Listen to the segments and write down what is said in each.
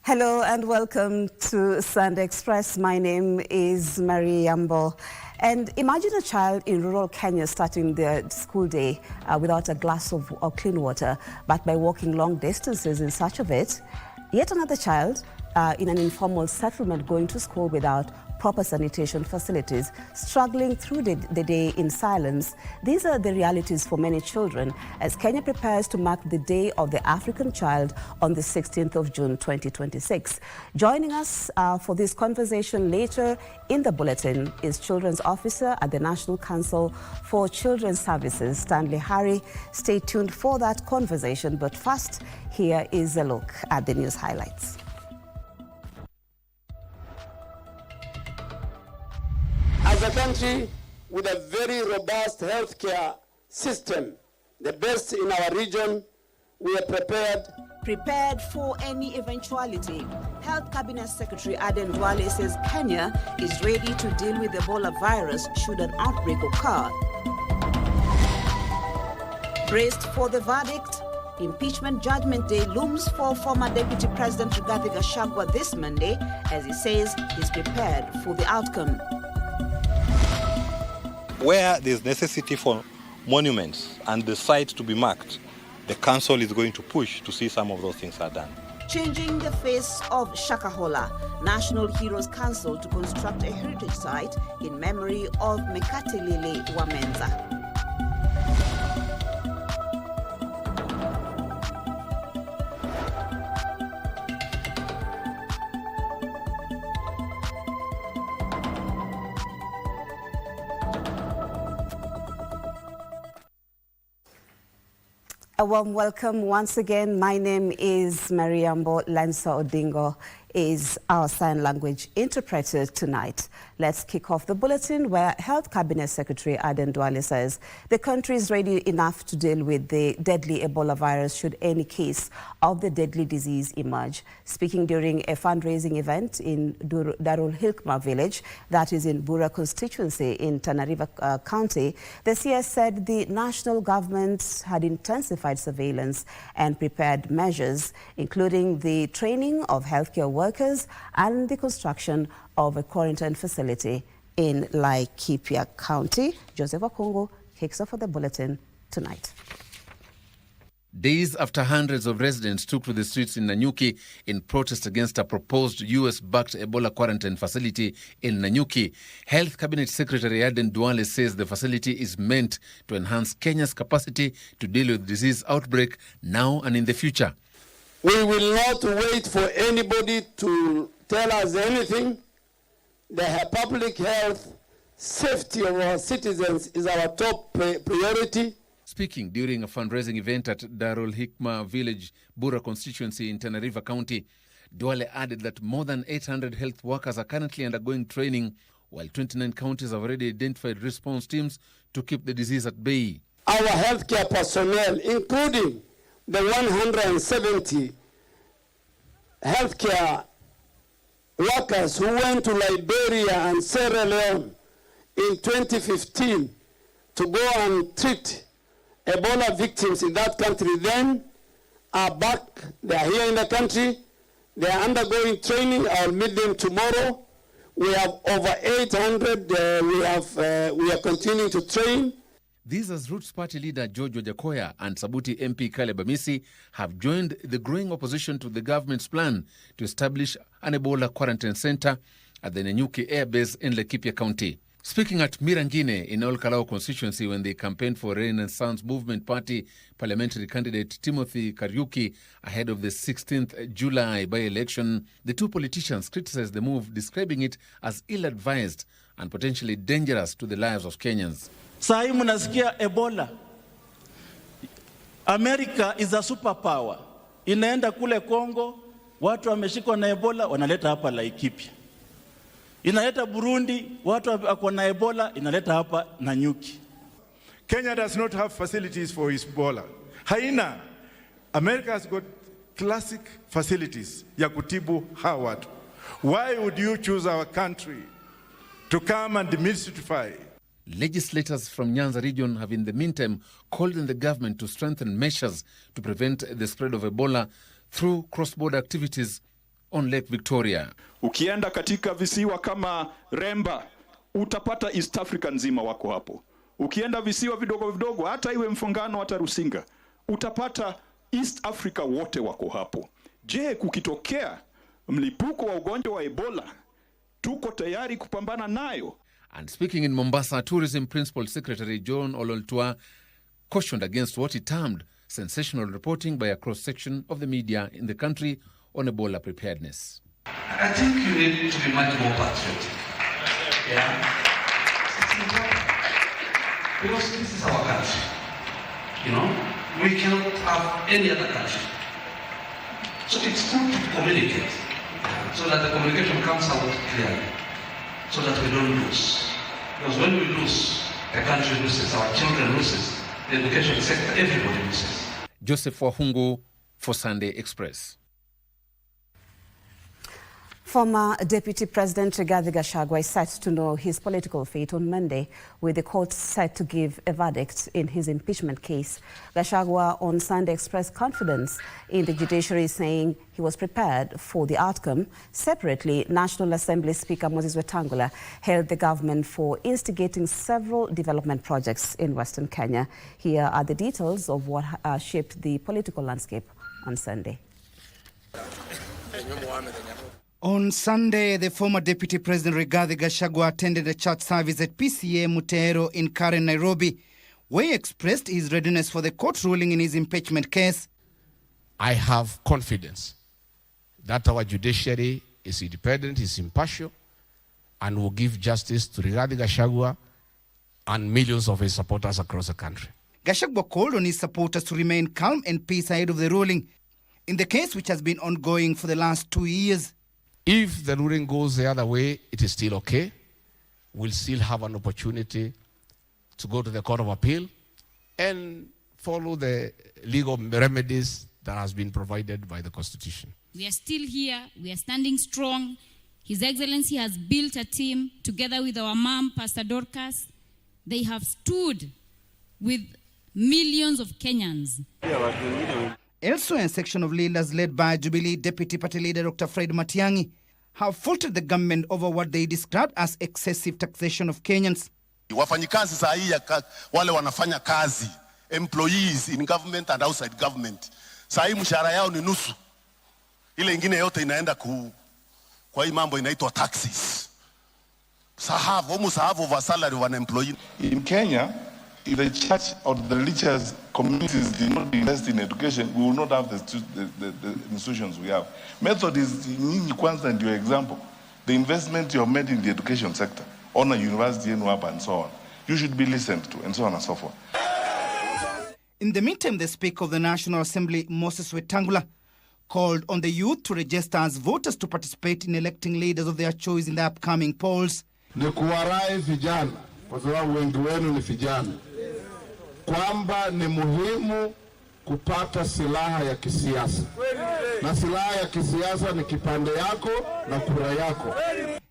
Hello and welcome to Sunday Express. My name is Mary Yambo. And imagine a child in rural Kenya starting their school day without a glass of clean water, but by walking long distances in search of it. Yet another child in an informal settlement going to school without proper sanitation facilities, struggling through the day in silence. These are the realities for many children as Kenya prepares to mark the Day of the African Child on the 16th of June 2026. Joining us for this conversation later in the bulletin is Children's Officer at the National Council for Children's Services, Stanley Harry. Stay tuned for that conversation, but first, here is a look at the news highlights. As a country with a very robust healthcare system, the best in our region, we are prepared for any eventuality. Health Cabinet Secretary Aden Duale says Kenya is ready to deal with Ebola virus should an outbreak occur. Braced for the verdict, impeachment judgment day looms for former Deputy President Rigathi Gachagua this Monday as he says he's prepared for the outcome. Where there's necessity for monuments and the site to be marked, the council is going to push to see some of those things are done. Changing the face of Shakahola, National Heroes Council to construct a heritage site in memory of Mekatilili Wamenza. A warm welcome once again. My name is Mariambo. Lansa Odingo is our sign language interpreter tonight. Let's kick off the bulletin where Health Cabinet Secretary Aden Duale says the country is ready enough to deal with the deadly Ebola virus should any case of the deadly disease emerge. Speaking during a fundraising event in Darul Hikma village, that is in Bura constituency in Tana River County, the CS said the national government had intensified surveillance and prepared measures, including the training of healthcare workers and the construction of a quarantine facility in Laikipia County. Joseph Okongo kicks off for the bulletin tonight. Days after hundreds of residents took to the streets in Nanyuki in protest against a proposed US-backed Ebola quarantine facility in Nanyuki, Health Cabinet Secretary Aden Duale says the facility is meant to enhance Kenya's capacity to deal with disease outbreak now and in the future. We will not wait for anybody to tell us anything. The public health, safety of our citizens is our top priority. Speaking during a fundraising event at Darul Hikma village, Bura constituency in Tana River County, Duale added that more than 800 health workers are currently undergoing training, while 29 counties have already identified response teams to keep the disease at bay. Our healthcare personnel, including the 170 healthcare workers who went to Liberia and Sierra Leone in 2015 to go and treat Ebola victims in that country, then are back. They are here in the country. They are undergoing training. I'll meet them tomorrow. We have over 800. We are continuing to train. These as Roots Party leader George Wajakoya and Sabuti MP Caleb Amisi have joined the growing opposition to the government's plan to establish an Ebola quarantine center at the Nanyuki Air Base in Laikipia County. Speaking at Mirangine in Ol Kalou constituency when they campaigned for Renaissance Movement Party parliamentary candidate Timothy Kariuki ahead of the 16th July by-election, the two politicians criticized the move, describing it as ill-advised and potentially dangerous to the lives of Kenyans. Saa hii mnasikia Ebola. America is a superpower. Inaenda kule Kongo, watu wameshikwa na Ebola, wanaleta hapa Laikipia. Inaleta Burundi, watu wako na Ebola, inaleta hapa Nanyuki. Kenya does not have facilities for Ebola. Haina. America has got classic facilities ya kutibu hawa watu. Why would you choose our country to come and demystify? Legislators from Nyanza region have in the meantime called on the government to strengthen measures to prevent the spread of Ebola through cross-border activities on Lake Victoria. Ukienda katika visiwa kama Remba, utapata East Africa nzima wako hapo. Ukienda visiwa vidogo vidogo, hata iwe Mfungano, hata Rusinga, utapata East Africa wote wako hapo. Je, kukitokea mlipuko wa ugonjwa wa Ebola, tuko tayari kupambana nayo? And speaking in Mombasa, Tourism Principal Secretary John Ololtua cautioned against what he termed sensational reporting by a cross-section of the media in the country on Ebola preparedness. I think you need to be much more patriotic. Yeah? It's important. Because this is our country. You know? We cannot have any other country. So it's good to communicate. So that the communication comes out clearly. So that we don't lose. Because when we lose, the country loses, our children loses, the education sector, everybody loses. Joseph Wahungu for Sunday Express. Former Deputy President Rigathi Gachagua is set to know his political fate on Monday, with the court set to give a verdict in his impeachment case. Gachagua on Sunday expressed confidence in the judiciary, saying he was prepared for the outcome. Separately, National Assembly Speaker Moses Wetangula hailed the government for instigating several development projects in Western Kenya. Here are the details of what shaped the political landscape on Sunday. On Sunday, the former Deputy President Rigathi Gachagua attended a church service at PCA Mutero in Karen, Nairobi, where he expressed his readiness for the court ruling in his impeachment case. I have confidence that our judiciary is independent, is impartial, and will give justice to Rigathi Gachagua and millions of his supporters across the country. Gachagua called on his supporters to remain calm and peace ahead of the ruling in the case, which has been ongoing for the last 2 years. If the ruling goes the other way, it is still okay. We'll still have an opportunity to go to the Court of Appeal and follow the legal remedies that has been provided by the Constitution. We are still here. We are standing strong. His Excellency has built a team together with our mom, Pastor Dorcas. They have stood with millions of Kenyans. Elsewhere, a section of leaders led by Jubilee Deputy Party Leader Dr. Fred Matiang'i have faulted the government over what they described as excessive taxation of Kenyans. Wafanyikazi saa hii wale wanafanya kazi, employees in government and outside government, saa hii mshahara yao ni nusu. Ile ingine yote inaenda kwa hii mambo inaitwa taxes. Almost half of our salary of an employee. In Kenya, if the church or the religious communities did not invest in education, we will not have the institutions we have. Method is nyinyi kwanza ndio example. The investment you have made in the education sector, on a university and so on, you should be listened to, and so on and so forth. In the meantime, the Speaker of the National Assembly, Moses Wetangula, called on the youth to register as voters to participate in electing leaders of their choice in the upcoming polls. Ni kuwarai vijana, kwa sababu wengi wenu ni vijana, kwamba ni muhimu kupata silaha ya kisiasa. Na silaha ya kisiasa ni kipande yako na kura yako.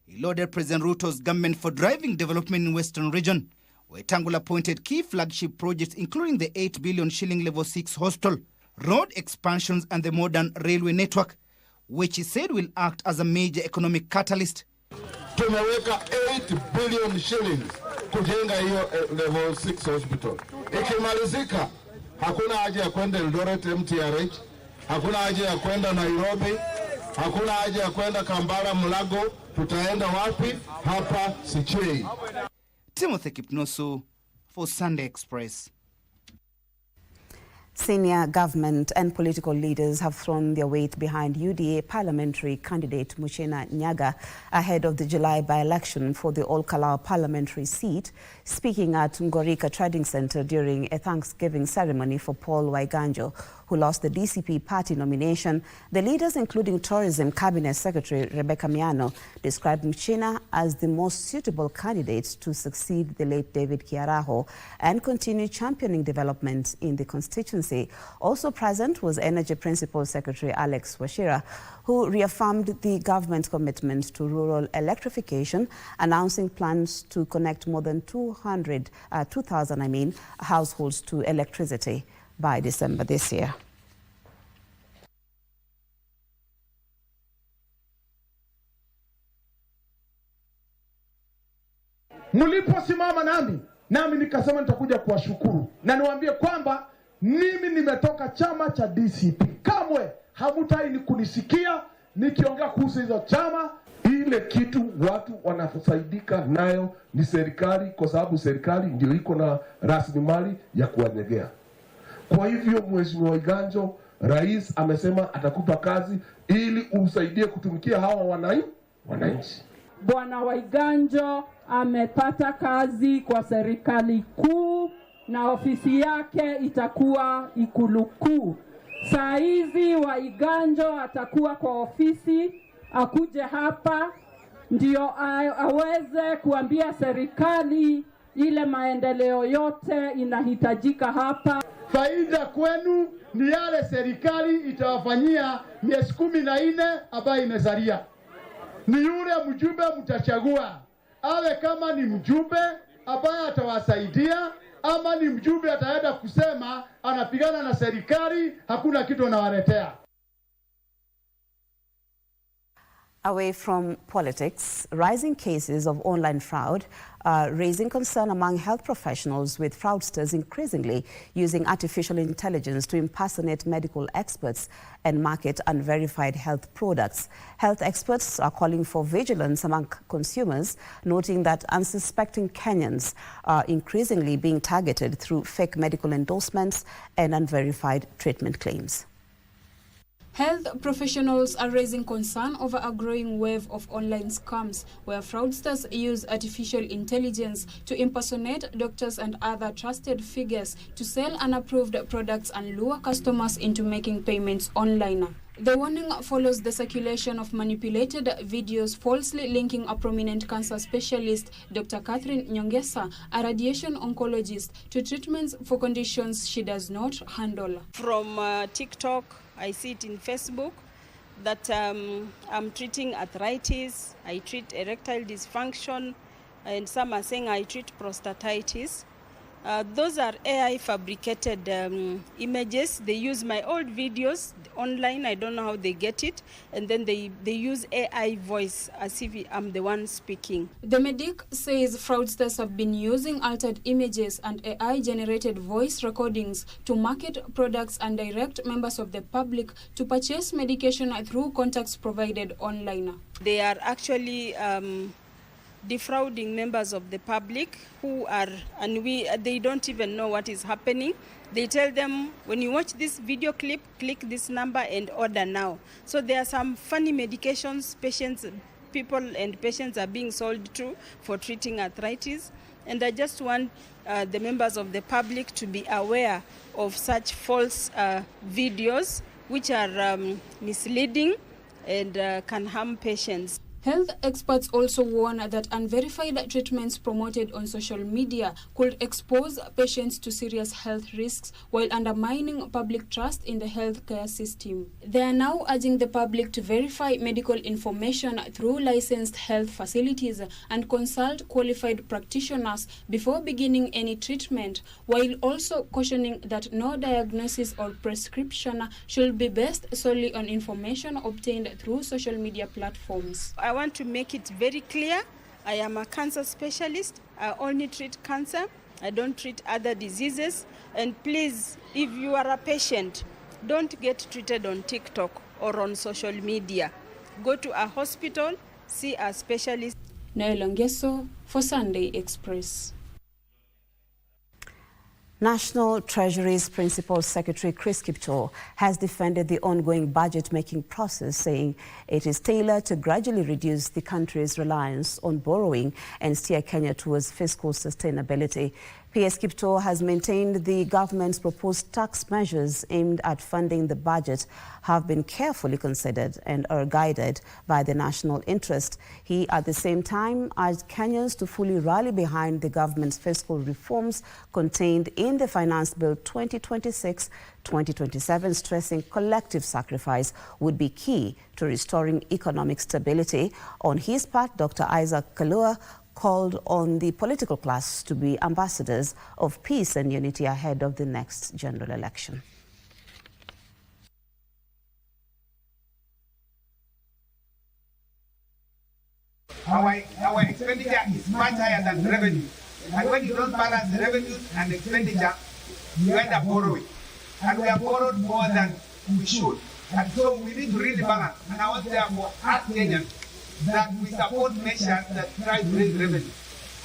He lauded President Ruto's government for driving development in Western region. Wetangula pointed key flagship projects including the 8 billion shilling level 6 hostel, road expansions and the modern railway network, which he said will act as a major economic catalyst. Tumeweka 8 billion shillings kujenga hiyo level 6 hospital. Ikimalizika, hakuna haja ya kwenda Eldoret MTRH, hakuna haja ya kwenda Nairobi, hakuna haja ya kwenda Kampala Mulago. Tutaenda wapi? Hapa Sichei. Timothy Kipnosu for Sunday Express. Senior government and political leaders have thrown their weight behind UDA parliamentary candidate Muchina Nyaga ahead of the July by-election for the Ol-Kalou parliamentary seat. Speaking at Ngorika Trading Center during a Thanksgiving ceremony for Paul Waiganjo, who lost the DCP party nomination, the leaders, including Tourism Cabinet Secretary Rebecca Miano, described Muchina as the most suitable candidate to succeed the late David Kiaraho and continue championing development in the constituency. Also present was Energy Principal Secretary Alex Wachira, who reaffirmed the government's commitment to rural electrification, announcing plans to connect more than 2,000 households to electricity by December this year. Mliposimama nami nikasema nitakuja kuwashukuru na niwaambie kwamba mimi nimetoka chama cha DCP. Kamwe hamutai ni kunisikia nikiongea kuhusu hizo chama. Ile kitu watu wanafaidika nayo ni serikali, kwa sababu serikali ndio iko na rasilimali ya kuwanyegea. Kwa hivyo Mheshimiwa Waiganjo, Rais amesema atakupa kazi ili usaidie kutumikia hawa wananchi. Bwana Waiganjo amepata kazi kwa serikali kuu na ofisi yake itakuwa Ikulu Kuu. Saa hizi Waiganjo atakuwa kwa ofisi, akuje hapa ndio aweze kuambia serikali ile maendeleo yote inahitajika hapa. Faida kwenu ni yale serikali itawafanyia miezi 14 ambayo imezalia. Ni yule mjumbe mtachagua, awe kama ni mjumbe ambaye atawasaidia, ama ni mjumbe ataenda kusema anapigana na serikali, hakuna kitu anawaletea. Away from politics, rising cases of online fraud are raising concern among health professionals, with fraudsters increasingly using artificial intelligence to impersonate medical experts and market unverified health products. Health experts are calling for vigilance among consumers, noting that unsuspecting Kenyans are increasingly being targeted through fake medical endorsements and unverified treatment claims. Health professionals are raising concern over a growing wave of online scams where fraudsters use artificial intelligence to impersonate doctors and other trusted figures to sell unapproved products and lure customers into making payments online. The warning follows the circulation of manipulated videos falsely linking a prominent cancer specialist, Dr. Catherine Nyongesa, a radiation oncologist, to treatments for conditions she does not handle. From TikTok, I see it in Facebook that I'm treating arthritis, I treat erectile dysfunction, and some are saying I treat prostatitis. Those are AI fabricated images. They use my old videos online. I don't know how they get it. And then they use AI voice as if I'm the one speaking. The medic says fraudsters have been using altered images and AI-generated voice recordings to market products and direct members of the public to purchase medication through contacts provided online. They are actually defrauding members of the public who are, and they don't even know what is happening. They tell them, when you watch this video clip, click this number and order now. So there are some funny medications people and patients are being sold to for treating arthritis. And I just want the members of the public to be aware of such false videos which are misleading and can harm patients. Health experts also warn that unverified treatments promoted on social media could expose patients to serious health risks while undermining public trust in the healthcare system. They are now urging the public to verify medical information through licensed health facilities and consult qualified practitioners before beginning any treatment, while also cautioning that no diagnosis or prescription should be based solely on information obtained through social media platforms. I want to make it very clear, I am a cancer specialist. I only treat cancer. I don't treat other diseases. And please, if you are a patient, don't get treated on TikTok or on social media. Go to a hospital, see a specialist. Noel Ongeso for Sunday Express. National Treasury's Principal Secretary Chris Kipchoo has defended the ongoing budget-making process, saying it is tailored to gradually reduce the country's reliance on borrowing and steer Kenya towards fiscal sustainability. PS Kipchoo has maintained the government's proposed tax measures aimed at funding the budget have been carefully considered and are guided by the national interest. He, at the same time, urged Kenyans to fully rally behind the government's fiscal reforms contained in the Finance Bill 2026-2027, stressing collective sacrifice would be key to restoring economic stability. On his part, Dr. Isaac Kalua called on the political class to be ambassadors of peace and unity ahead of the next general election. Our expenditure is much higher than revenue. And when you don't balance the revenues and expenditure, you end up borrowing. And we have borrowed more than we should. And so we need to really balance. And I want therefore ask Kenyans that we support measures that try to raise revenue.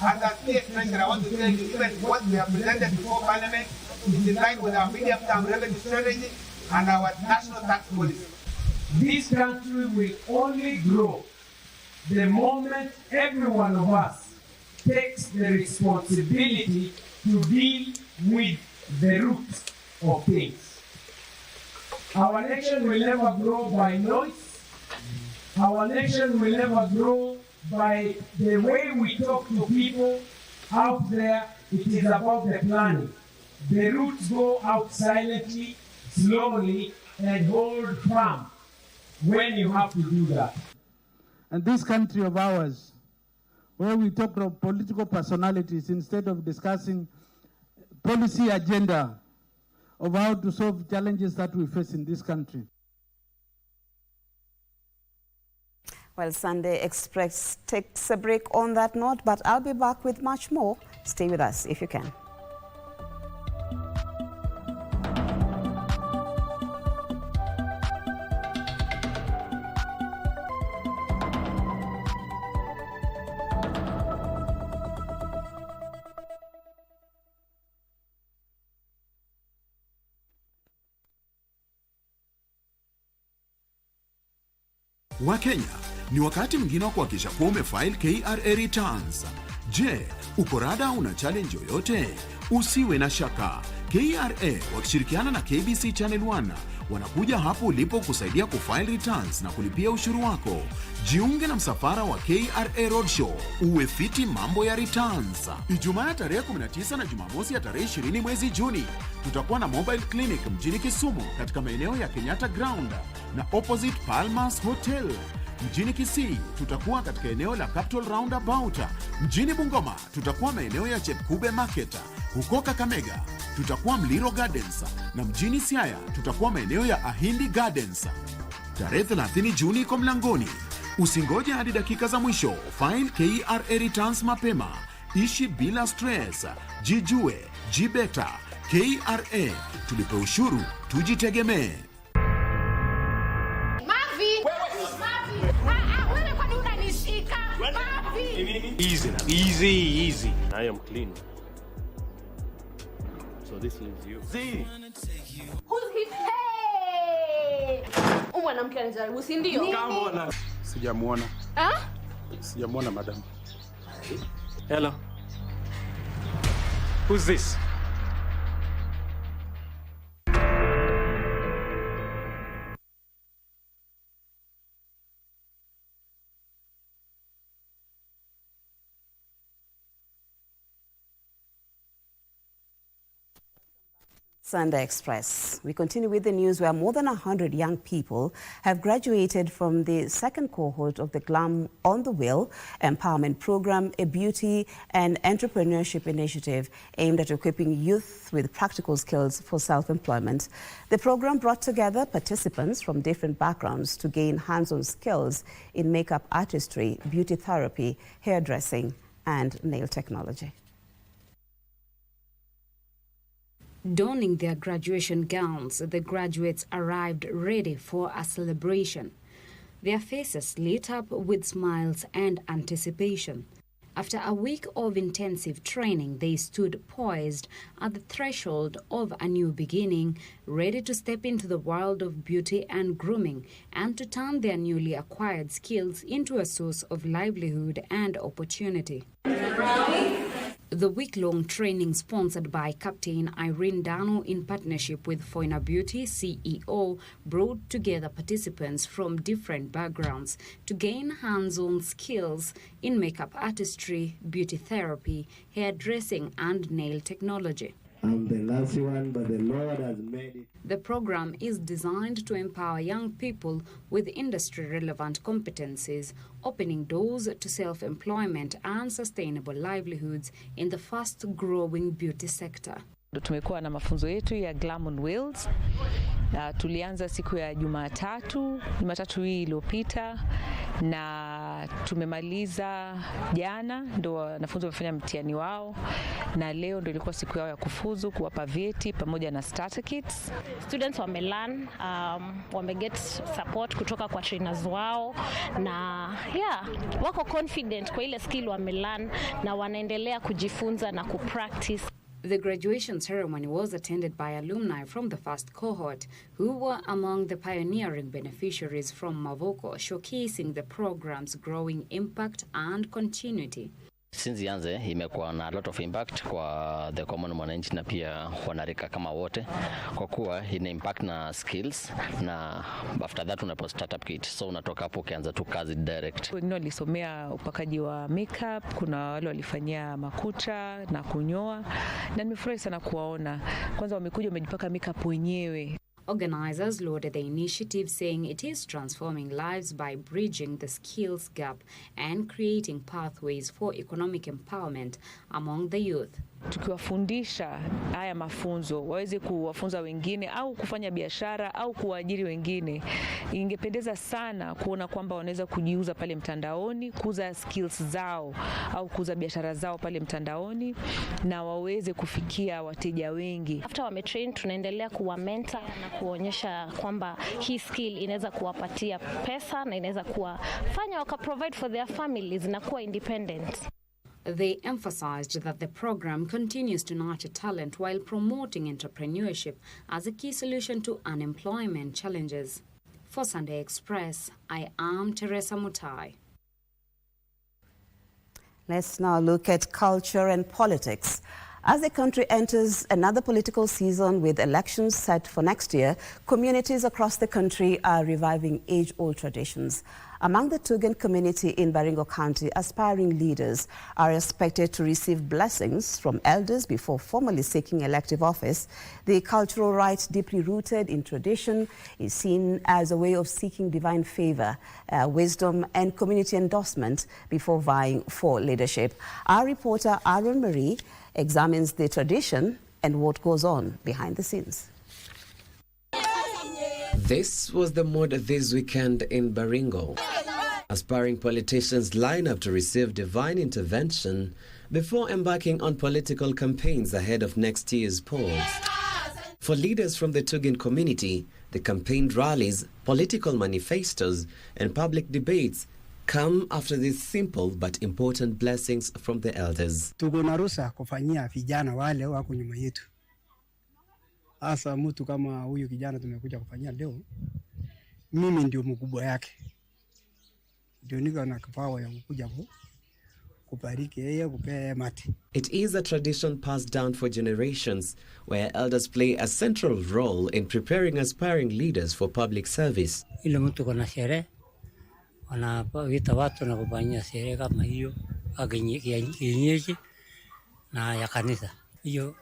And as PS Treasurer, I want to tell you, even what we have presented before Parliament is in line with our medium-term revenue strategy and our national tax policy. This country will only grow the moment every one of us takes the responsibility to deal with the roots of things. Our nation will never grow by noise. Our nation will never grow by the way we talk to people out there. It is about the planning. The roots go out silently, slowly, and hold firm when you have to do that. And this country of ours, where we talk of political personalities instead of discussing policy agenda of how to solve challenges that we face in this country. Well, Sunday Express takes a break on that note, but I'll be back with much more. Stay with us if you can. Wakenya, ni wakati mwingine wa kuhakikisha kuwa umefile KRA returns. Je, uko rada una challenge yoyote? Usiwe na shaka. KRA wakishirikiana na KBC Channel 1 wanakuja hapo ulipo kusaidia kufile returns na kulipia ushuru wako. Jiunge na msafara wa KRA Roadshow, uwe fiti mambo ya returns. Ijumaa tarehe 19 na Jumamosi ya tarehe 20 mwezi Juni, tutakuwa na mobile clinic mjini Kisumu katika maeneo ya Kenyatta Ground na opposite Palmas Hotel. Mjini Kisii tutakuwa katika eneo la Capital Roundabout. Mjini Bungoma tutakuwa maeneo ya Chepkube Market. Huko Kakamega tutakuwa Mliro Gardens na mjini Siaya tutakuwa maeneo ya Ahindi Gardens. Tarehe 30 Juni kwa mlangoni. Usingoje hadi dakika za mwisho. File KRA returns mapema. Ishi bila stress. Jijue, jibeta. KRA, tulipe ushuru, tujitegemee. Easy. I am clean. So this leaves you. See. Who's his hey? Mwanamke anajaribu, si ndio? Kama sijamuona. Sijamuona madam. Hello. Who's this? Sunday Express. We continue with the news where more than 100 young people have graduated from the second cohort of the GLAM on the Wheel Empowerment Program, a beauty and entrepreneurship initiative aimed at equipping youth with practical skills for self-employment. The program brought together participants from different backgrounds to gain hands-on skills in makeup artistry, beauty therapy, hairdressing, and nail technology. Donning their graduation gowns, the graduates arrived ready for a celebration. Their faces lit up with smiles and anticipation. After a week of intensive training, they stood poised at the threshold of a new beginning, ready to step into the world of beauty and grooming and to turn their newly acquired skills into a source of livelihood and opportunity. The week-long training, sponsored by Captain Irene Dano in partnership with Foina Beauty CEO, brought together participants from different backgrounds to gain hands-on skills in makeup artistry, beauty therapy, hairdressing, and nail technology. I'm the last one, but the Lord has made it. The program is designed to empower young people with industry-relevant competencies, opening doors to self-employment and sustainable livelihoods in the fast-growing beauty sector. Tumekuwa na mafunzo yetu ya Glam on Wheels. Tulianza siku ya Jumatatu hii iliyopita, na tumemaliza jana, ndo wanafunzi wamefanya mtihani wao, na leo ndo ilikuwa siku yao ya kufuzu, kuwapa vyeti pamoja na starter kits. Students wamelearn, wameget support kutoka kwa trainers wao, na wako confident kwa ile skill wamelearn, na wanaendelea kujifunza na kupractice. The graduation ceremony was attended by alumni from the first cohort, who were among the pioneering beneficiaries from Mavoko, showcasing the program's growing impact and continuity. Since ianze imekuwa na a lot of impact kwa the common mwananchi na pia wanarika kama wote, kwa kuwa ina impact na skills, na after that unapo startup kit, so unatoka hapo ukianza tu kazi direct. Wengine walisomea upakaji wa makeup, kuna wale walifanyia makucha na kunyoa, na nimefurahi sana kuwaona. Kwanza wamekuja wamejipaka makeup wenyewe. Organizers lauded the initiative, saying it is transforming lives by bridging the skills gap and creating pathways for economic empowerment among the youth. Tukiwafundisha haya mafunzo waweze kuwafunza wengine au kufanya biashara au kuajiri wengine, ingependeza sana kuona kwamba wanaweza kujiuza pale mtandaoni, kuuza skills zao au kuuza biashara zao pale mtandaoni, na waweze kufikia wateja wengi. After wametrain, tunaendelea kuwa mentor na kuonyesha kwamba hii skill inaweza kuwapatia pesa na inaweza kuwafanya waka provide for their families na kuwa independent. They emphasized that the program continues to nurture talent while promoting entrepreneurship as a key solution to unemployment challenges. For Sunday Express, I am Teresa Mutai. Let's now look at culture and politics. As the country enters another political season with elections set for next year, communities across the country are reviving age-old traditions. Among the Tugen community in Baringo County, aspiring leaders are expected to receive blessings from elders before formally seeking elective office. The cultural rite, deeply rooted in tradition, is seen as a way of seeking divine favor, wisdom and community endorsement before vying for leadership. Our reporter Aaron Marie examines the tradition and what goes on behind the scenes. This was the mood this weekend in Baringo. Aspiring politicians line up to receive divine intervention before embarking on political campaigns ahead of next year's polls. For leaders from the Tugen community, the campaign rallies, political manifestos, and public debates come after these simple but important blessings from the elders. Tuko na ruhusa kufanyia vijana wale wako nyuma yetu. Asa mtu kama huyu kijana tumekuja kufanyia leo, mimi ndio mkubwa yake. Ndio niko na kipawa ya kukuja kubariki yeye, kupea mati. It is a tradition passed down for generations where elders play a central role in preparing aspiring leaders for public service. Ile mtu kuna sherehe wanaita watu na kufanyia sherehe kama hiyo kienyeji na ya kanisa. Hiyo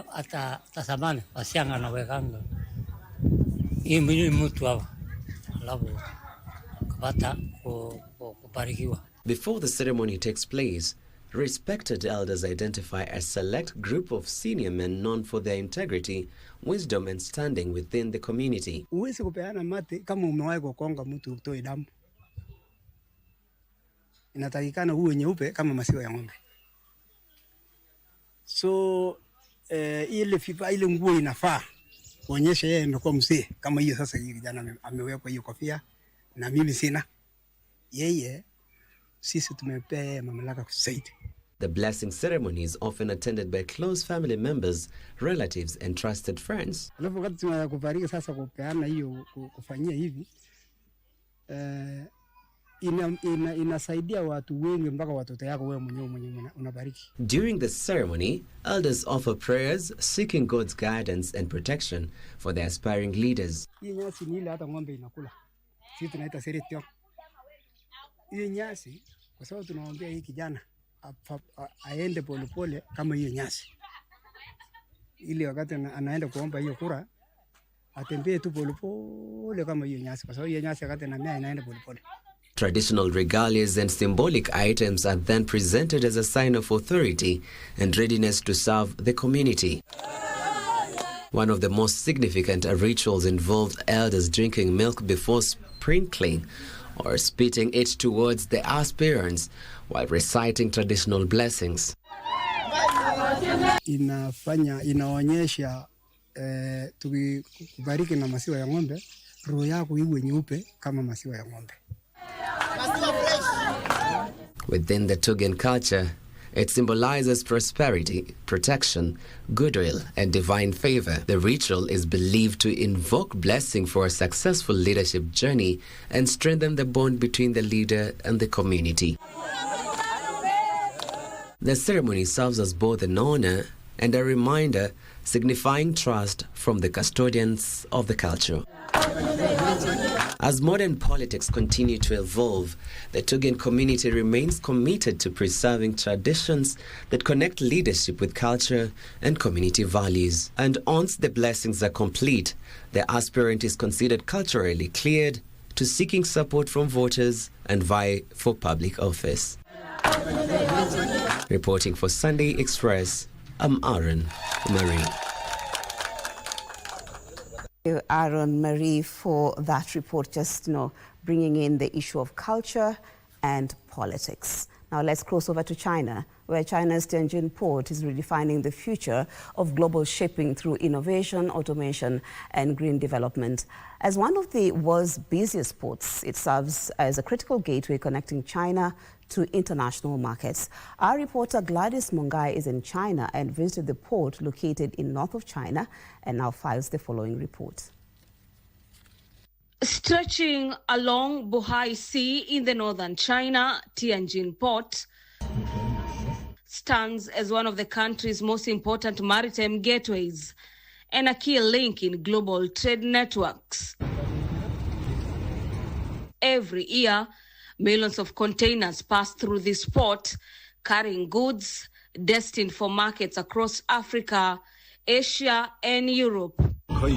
hata tasamani wasianga na wekanga hii mimi mtu hapa alafu kupata kubarikiwa. Before the ceremony takes place, respected elders identify a select group of senior men known for their integrity, wisdom and standing within the community. Uwezi kupeana mate kama umewahi kukonga mtu utoe damu. Inatakikana uwe nyeupe kama maziwa ya ng'ombe. So ile fifa ile nguo inafaa kuonyesha yeye ndio mzee. Kama hiyo sasa hii kijana amewekwa hiyo kofia na mimi sina. Yeye sisi tumepea mamlaka kusaidi. The blessing ceremony is often attended by close family members, relatives and trusted friends. Alafu wakati tunakubariki sasa kupeana hiyo kufanyia hivi inasaidia watu wengi mpaka watoto yako wewe mwenyewe unabariki. During the ceremony, elders offer prayers seeking God's guidance and protection for their aspiring leaders. Hii nyasi ni ile hata ng'ombe inakula. Sisi tunaita seretio. Hii nyasi kwa sababu tunaombea hii kijana aende polepole kama hiyo nyasi. Ili wakati anaenda kuomba hiyo kura atembee tu polepole kama hiyo nyasi kwa sababu hiyo nyasi wakati anamea inaenda polepole. Traditional regalias and symbolic items are then presented as a sign of authority and readiness to serve the community. One of the most significant rituals involved elders drinking milk before sprinkling or spitting it towards the aspirants while reciting traditional blessings. Inaonyesha tukibariki na maziwa ya ng'ombe, roho yako iwe nyeupe kama maziwa ya ng'ombe. Within the Tugen culture, it symbolizes prosperity, protection, goodwill, and divine favor. The ritual is believed to invoke blessing for a successful leadership journey and strengthen the bond between the leader and the community. The ceremony serves as both an honor and a reminder, signifying trust from the custodians of the culture. As modern politics continue to evolve, the Tugen community remains committed to preserving traditions that connect leadership with culture and community values. And once the blessings are complete, the aspirant is considered culturally cleared to seeking support from voters and vie for public office. Reporting for Sunday Express, I'm Aaron Marie. Aaron Marie for that report, just bringing in the issue of culture and politics. Now let's cross over to China, where China's Tianjin port is redefining the future of global shipping through innovation, automation, and green development. As one of the world's busiest ports, it serves as a critical gateway connecting China to international markets. Our reporter Gladys Mungai is in China and visited the port located in north of China and now files the following report. Stretching along Bohai Sea in the northern China, Tianjin Port stands as one of the country's most important maritime gateways and a key link in global trade networks. Every year, millions of containers pass through this port, carrying goods destined for markets across Africa, Asia, and Europe. We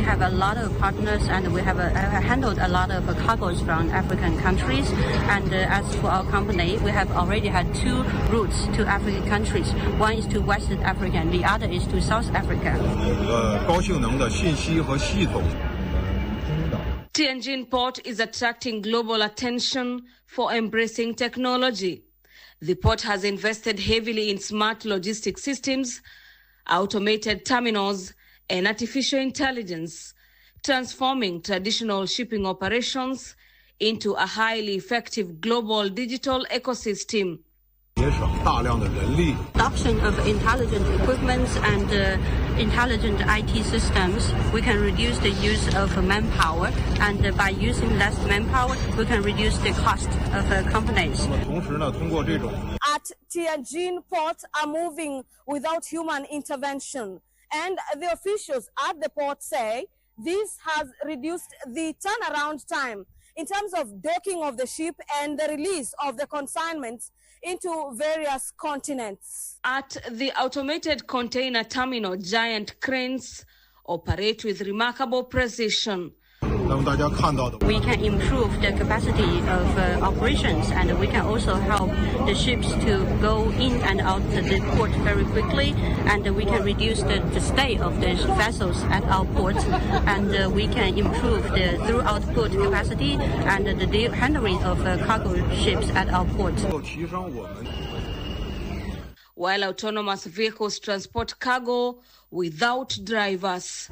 have a lot of partners, and we have handled a lot of cargoes from African countries. And as for our company, we have already had 2 routes to African countries. One is to West Africa, and the other is to South Africa. Tianjin Port is attracting global attention for embracing technology. The port has invested heavily in smart logistics systems, automated terminals, and artificial intelligence, transforming traditional shipping operations into a highly effective global digital ecosystem. Adoption of intelligent equipment and intelligent IT systems, we can reduce the use of manpower, and by using less manpower, we can reduce the cost of companies. At Tianjin Port are moving without human intervention, and the officials at the port say this has reduced the turnaround time in terms of docking of the ship and the release of the consignments into various continents. At the automated container terminal, giant cranes operate with remarkable precision. We can improve the capacity of operations, and we can also help the ships to go in and out the port very quickly, and we can reduce the stay of the vessels at our port, and we can improve the through-output capacity and the handling of cargo ships at our port. While autonomous vehicles transport cargo without drivers.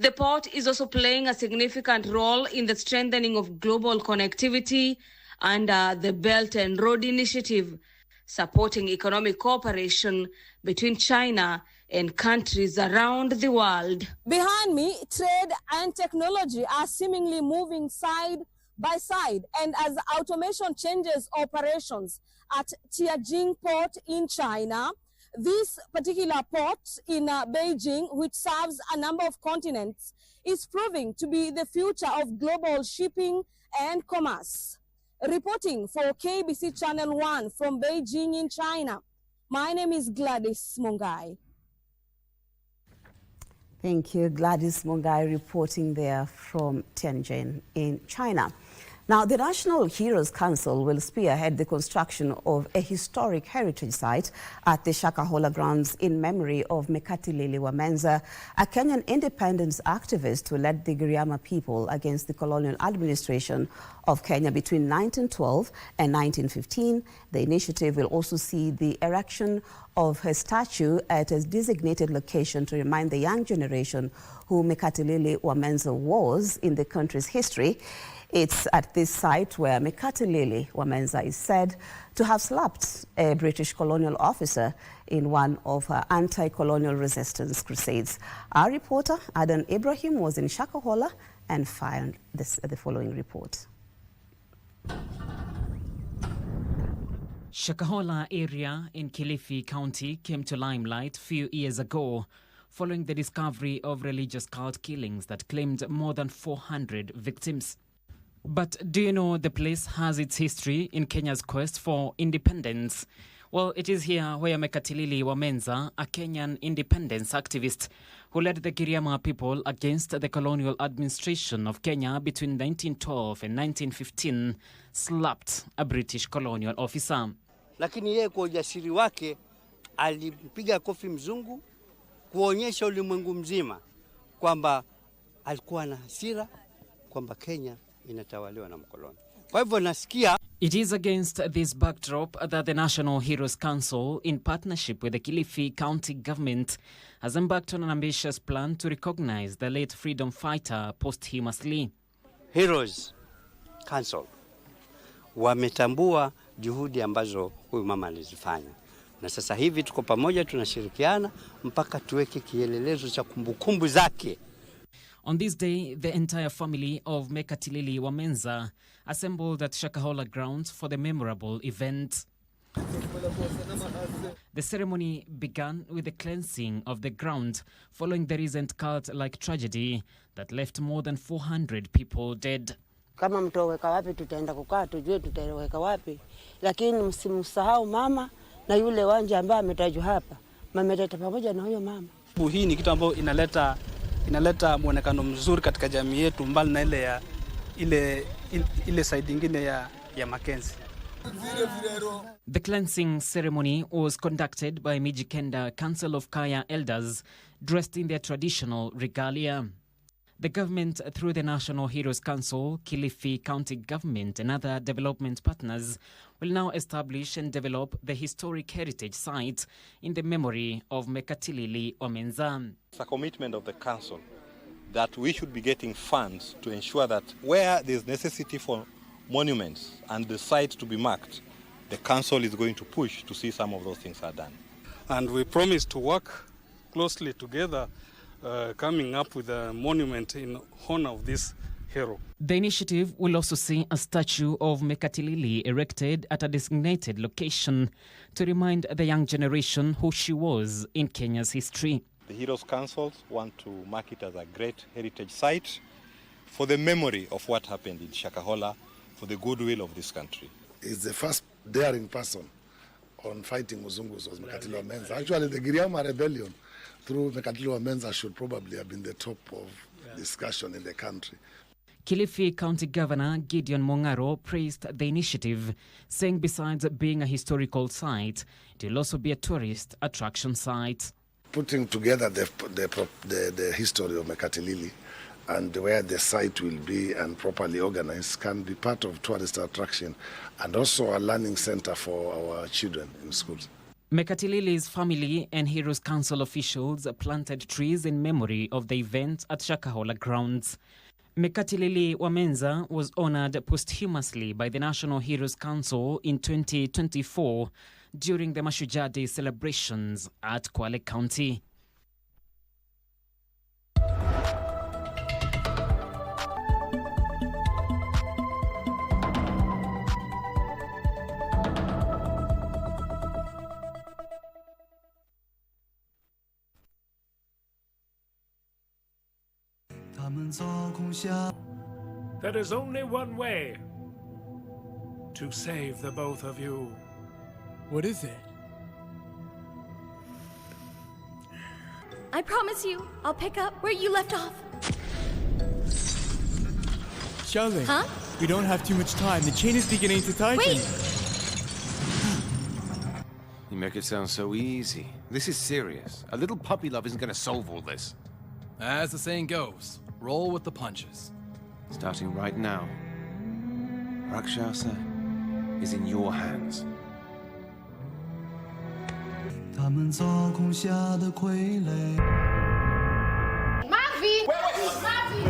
The port is also playing a significant role in the strengthening of global connectivity under the Belt and Road Initiative, supporting economic cooperation between China and countries around the world. Behind me, trade and technology are seemingly moving side by side, and as automation changes operations at Tianjin Port in China, this particular port in Beijing, which serves a number of continents, is proving to be the future of global shipping and commerce. Reporting for KBC Channel 1 from Beijing in China, my name is Gladys Mungai. Thank you, Gladys Mungai, reporting there from Tianjin in China. Now, the National Heroes Council will spearhead the construction of a historic heritage site at the Shakahola grounds in memory of Mekatilili Wamenza, a Kenyan independence activist who led the Giriama people against the colonial administration of Kenya between 1912 and 1915. The initiative will also see the erection of her statue at a designated location to remind the young generation who Mekatilili Wamenza was in the country's history. It's at this site where Mekatilili Wamenza is said to have slapped a British colonial officer in one of her anti-colonial resistance crusades. Our reporter, Adan Ibrahim, was in Shakahola and found the following report. Shakahola area in Kilifi County came to limelight a few years ago following the discovery of religious cult killings that claimed more than 400 victims. But do you know the place has its history in Kenya's quest for independence? Well, it is here where Mekatilili Wamenza, a Kenyan independence activist who led the Giriama people against the colonial administration of Kenya between 1912 and 1915, slapped a British colonial officer. Lakini yeye kwa ujasiri wake alipiga kofi mzungu kuonyesha ulimwengu mzima kwamba alikuwa na hasira kwamba Kenya inatawaliwa na mkoloni. Kwa hivyo nasikia. It is against this backdrop that the National Heroes Council, in partnership with the Kilifi County government, has embarked on an ambitious plan to recognize the late freedom fighter posthumously. Heroes Council wametambua juhudi ambazo huyu mama alizifanya. Na sasa hivi tuko pamoja, tunashirikiana mpaka tuweke kielelezo cha kumbukumbu zake. On this day, the entire family of Mekatilili Wamenza assembled at Shakahola grounds for the memorable event. The ceremony began with the cleansing of the ground following the recent cult-like tragedy that left more than 400 people dead. Kama mtoweka wapi tutaenda kukaa tujue tutaweka wapi, lakini msimsahau mama na yule wanja ambaye ametajwa hapa. Mameleta pamoja na huyo mama. Hii ni kitu ambacho inaleta muonekano mzuri katika jamii yetu, mbali na ile side nyingine ya Mackenzie. The cleansing ceremony was conducted by Mijikenda Council of Kaya elders dressed in their traditional regalia. The government, through the National Heroes Council, Kilifi County Government and other development partners, will now establish and develop the historic heritage site in the memory of Mekatilili Wamenza. It's a commitment of the council that we should be getting funds to ensure that where there's necessity for monuments and the site to be marked, the council is going to push to see some of those things are done. And we promise to work closely together, coming up with a monument in honor of this hero. The initiative will also see a statue of Mekatilili erected at a designated location to remind the young generation who she was in Kenya's history. The Heroes Council want to mark it as a great heritage site for the memory of what happened in Shakahola, for the goodwill of this country. It's the first daring person on fighting Muzungus was Mekatilili Wamenza. Actually, the Giriama rebellion through Mekatilili Wamenza should probably have been the top of discussion in the country. Kilifi County Governor Gideon Mongaro praised the initiative, saying besides being a historical site, it will also be a tourist attraction site. Putting together the history of Mekatilili and where the site will be and properly organized can be part of tourist attraction and also a learning center for our children in schools. Mekatilili's family and Heroes Council officials planted trees in memory of the event at Shakahola grounds. Mekatilili Wamenza was honored posthumously by the National Heroes Council in 2024 during the Mashujaa Day celebrations at Kwale County. There is only one way to save the both of you. What is it? I promise you, I'll pick up where you left off. Charlie. Huh? We don't have too much time. The chain is beginning to tighten. Wait! You make it sound so easy. This is serious. A little puppy love isn't going to solve all this. As the saying goes, roll with the punches. Starting right now, Rakshasa is in your hands. 他们操控下的傀儡。Mavi! Mavi!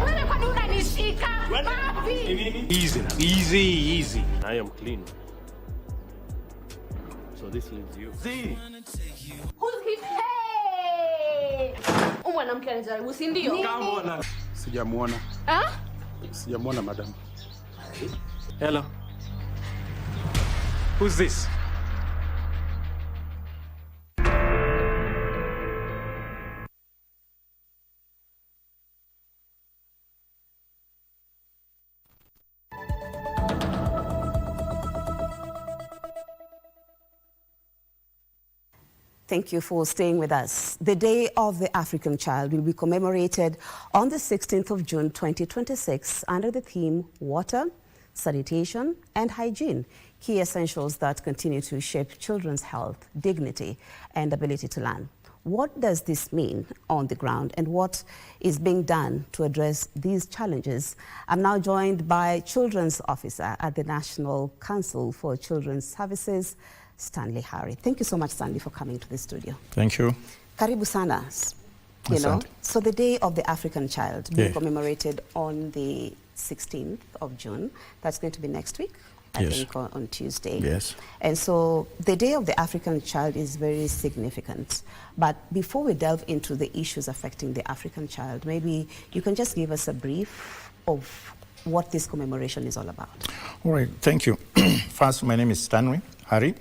Wewe kwani unanishika? Mavi! Easy now. Easy. I am clean. So this leaves you. See? Who's he? Hey! Mwanamke anajaribu, si ndio? Kamona. Sijamuona. Ah? Sijamuona madam. Hello. Who's this? Thank you for staying with us. The Day of the African Child will be commemorated on the 16th of June 2026 under the theme Water, Sanitation and Hygiene, key essentials that continue to shape children's health, dignity and ability to learn. What does this mean on the ground and what is being done to address these challenges? I'm now joined by Children's Officer at the National Council for Children's Services, Stanley Harry. Thank you so much, Stanley, for coming to the studio. Thank you. Karibu sana. You know, so the Day of the African Child being commemorated on the 16th of June. That's going to be next week, I think, on Tuesday. Yes. And so the Day of the African Child is very significant. But before we delve into the issues affecting the African child, maybe you can just give us a brief of what this commemoration is all about. All right, thank you. First, my name is Stanley Harry.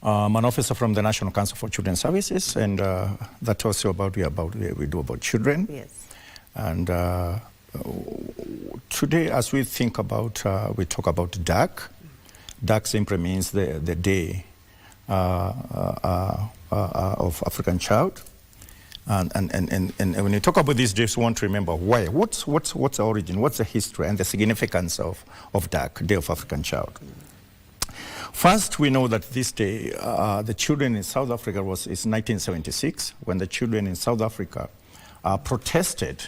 I'm an officer from the National Council for Children's Services, and that tells you about we do about children. Yes. And today, as we think about, we talk about DAC. DAC simply means the day of African child. And when you talk about these days, we want to remember why. What's the origin? What's the history and the significance of DAC, Day of African Child? First, we know that this day, the children in South Africa is 1976, when the children in South Africa protested.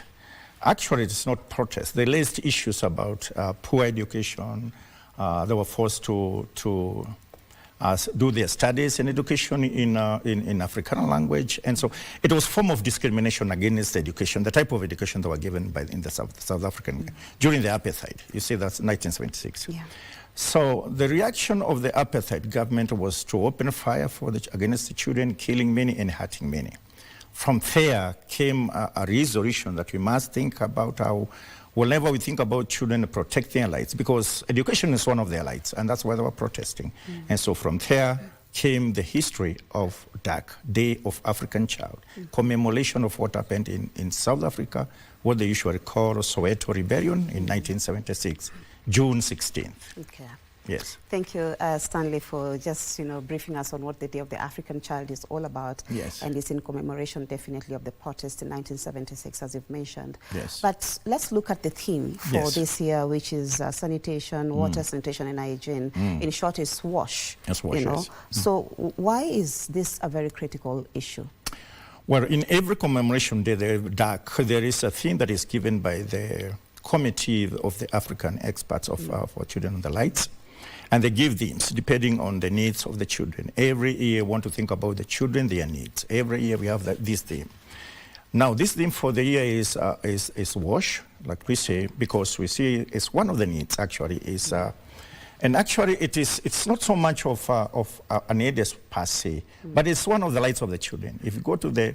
Actually, it's not protest. They raised issues about poor education. They were forced to do their studies and education in African language. And so it was a form of discrimination against education, the type of education they were given in the South African during the apartheid. You see, that's 1976. Yeah. So the reaction of the apartheid government was to open fire against the children, killing many and hurting many. From there came a resolution that we must think about how, whenever we think about children, protect their rights, because education is one of their rights, and that's why they were protesting. And so from there came the history of DAC, Day of African Child, commemoration of what happened in South Africa, what they usually call Soweto Rebellion in 1976. June 16th. Okay. Yes. Thank you, Stanley, for just briefing us on what the Day of the African Child is all about. Yes. And it's in commemoration, definitely, of the protest in 1976, as you've mentioned. Yes. But let's look at the theme for this year, which is sanitation, water, sanitation, and hygiene. In short, it's WASH. Yes, WASH. Yes. So why is this a very critical issue? Well, in every commemoration day, there is a theme that is given by the Committee of the African Experts for Children on the Lights, and they give themes depending on the needs of the children. Every year we want to think about the children, their needs. Every year we have this theme. Now this theme for the year is WASH, like we say, because we see it's one of the needs actually is, and actually it's not so much of an aid per se, but it's one of the rights of the children. If you go to the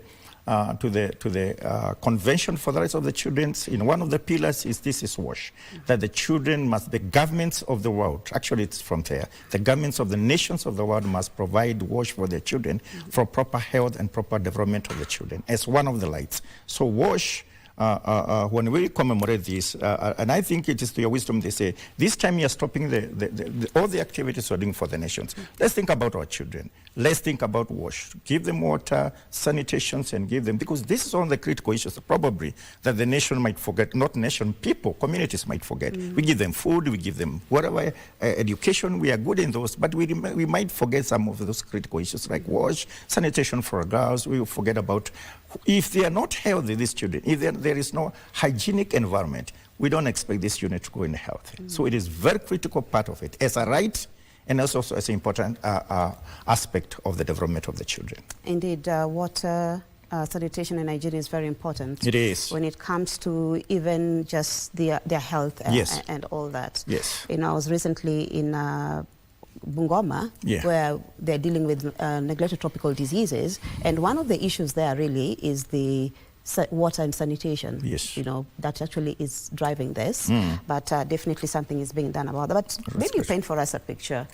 Convention for the Rights of the Children, in one of the pillars is WASH, that the children must, the governments of the world, actually it's from there, the governments of the nations of the world must provide WASH for their children for proper health and proper development of the children as one of the rights. So WASH when we commemorate this, and I think it is to your wisdom, they say, this time you are stopping all the activities we're doing for the nations. Let's think about our children. Let's think about wash. Give them water, sanitations, and give them, because this is one of the critical issues probably that the nation might forget, not nation, people, communities might forget. We give them food, we give them whatever, education, we are good in those, but we might forget some of those critical issues like wash, sanitation for our girls. We will forget about, if they are not healthy, these children, if there is no hygienic environment, we don't expect this unit to go in health. So it is very critical part of it as a right and also as an important aspect of the development of the children. Indeed, water, sanitation and hygiene is very important. It is. When it comes to even just their health Yes. and all that. Yes. You know, I was recently in Bungoma, Yeah. where they're dealing with neglected tropical diseases, and one of the issues there really is the water and sanitation. Yes. You know, that actually is driving this, but definitely something is being done about that. But That's maybe you good. paint for us a picture.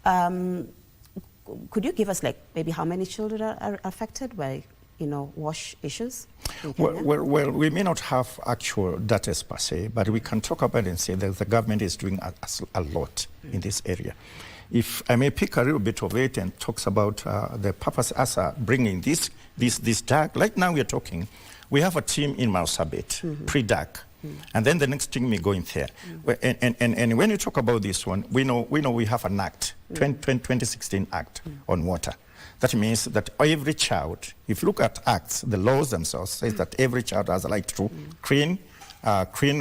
Could you give us, like, maybe how many children are affected by, you know, wash issues in Kenya? Well, we may not have actual data per se, but we can talk about it and say that the government is doing a lot in this area. If I may pick a little bit of it and talks about the purpose as bringing this DAC. Right now we are talking, we have a team in Marsabit, pre-DAC. And then the next thing we go in there. And when you talk about this one, we know we have an act, 2016 Act on water. That means that every child, if you look at acts, the laws themselves say that every child has a right to clean